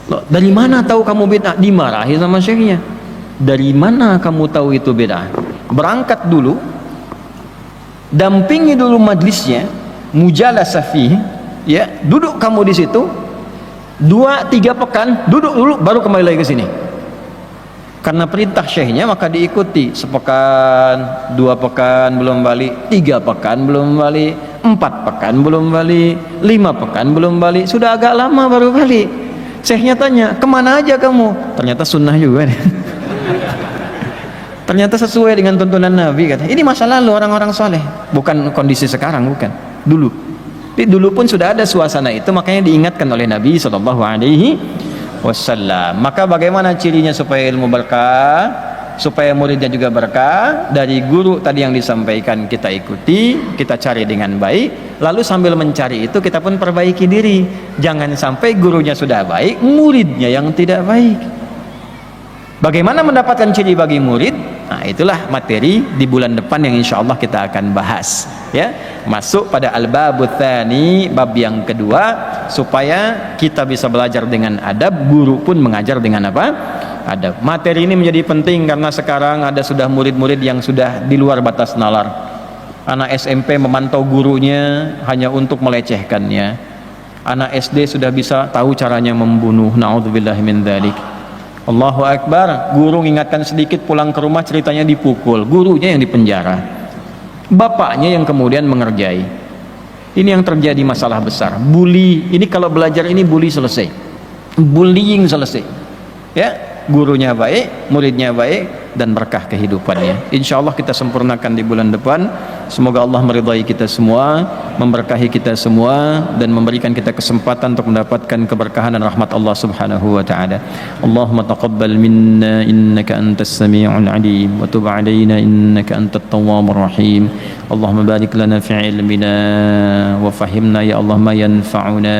Loh, dari mana tahu kamu bid'ah? Dimarahi sama syekhnya. Dari mana kamu tahu itu bid'ah? Berangkat dulu, dampingi dulu majlisnya, mujalasah fihi, ya, duduk kamu di situ 2-3 pekan, duduk dulu baru kembali lagi ke sini. Karena perintah syekhnya maka diikuti. Sepekan, 2 pekan belum balik, 3 pekan belum balik, 4 pekan belum balik, 5 pekan belum balik, sudah agak lama baru balik. Syekhnya tanya, kemana aja kamu? Ternyata sunnah juga. Ternyata sesuai dengan tuntunan Nabi, kata. Ini masa lalu orang-orang soleh, bukan kondisi sekarang, bukan. Dulu. Jadi dulu pun sudah ada suasana itu, makanya diingatkan oleh Nabi SAW. Maka bagaimana cirinya supaya ilmu berkah, supaya muridnya juga berkah? Dari guru tadi yang disampaikan kita ikuti, kita cari dengan baik, lalu sambil mencari itu kita pun perbaiki diri. Jangan sampai gurunya sudah baik, muridnya yang tidak baik. Bagaimana mendapatkan ciri bagi murid? Nah, itulah materi di bulan depan yang insya Allah kita akan bahas, ya. Masuk pada al-babut tsani, bab yang kedua, supaya kita bisa belajar dengan adab, guru pun mengajar dengan apa? Adab. Materi ini menjadi penting karena sekarang ada sudah murid-murid yang sudah di luar batas nalar. Anak SMP memantau gurunya hanya untuk melecehkannya. Anak SD sudah bisa tahu caranya membunuh. Na'udzubillahi min dzalik. Allahu Akbar, guru mengingatkan sedikit, pulang ke rumah ceritanya dipukul, gurunya yang dipenjara, bapaknya yang kemudian mengerjai. Ini yang terjadi masalah besar. Bully, ini kalau belajar ini bully selesai, bullying selesai, ya. Gurunya baik, muridnya baik, dan berkah kehidupannya. Insya Allah kita sempurnakan di bulan depan. Semoga Allah meridai kita semua, memberkahi kita semua, dan memberikan kita kesempatan untuk mendapatkan keberkahan dan rahmat Allah Subhanahu wa taala. Allahumma taqabbal minna innaka antas sami'ul alim wa tub 'alaina innaka antat tawwabur rahim. Allahumma barik lana fi ilmina wa fahimna ya Allah ma yanfa'una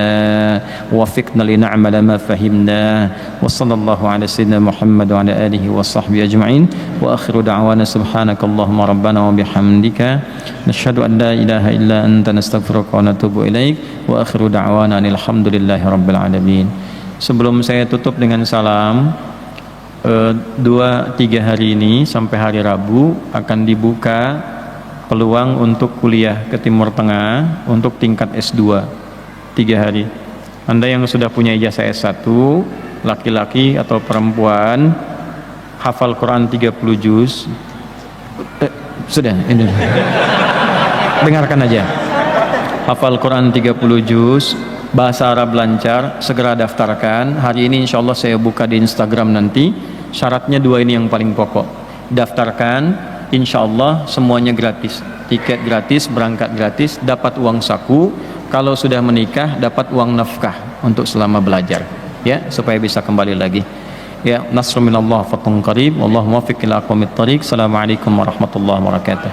wa waffiqna li na'mala ma fahimna. Wa sallallahu ala sayyidina Muhammad wa ala alihi wa sahbihi ajma'in. Wa akhiru da'wana subhanakallahumma rabbana wa bihamdika nashhadu an la ilaha illa anta nastaghfiruka wa natubu ilaik. Wa akhiru da'wana alhamdulillahi rabbil alamin. Sebelum saya tutup dengan salam, 2-3 hari ini sampai hari Rabu akan dibuka peluang untuk kuliah ke Timur Tengah untuk tingkat S2 3 hari. Anda yang sudah punya ijazah S1, laki-laki atau perempuan, hafal Quran 30 juz, sudah ini dengarkan aja, hafal Quran 30 juz, bahasa Arab lancar, segera daftarkan. Hari ini insya Allah saya buka di Instagram nanti. Syaratnya 2 ini yang paling pokok. Daftarkan, insya Allah semuanya gratis, tiket gratis, berangkat gratis, dapat uang saku. Kalau sudah menikah dapat uang nafkah untuk selama belajar, ya, supaya bisa kembali lagi. Ya, nasrun minallah, fathun qarib, wallahu muwaffiq ila aqwamit thariq. Assalamualaikum warahmatullahi wabarakatuh.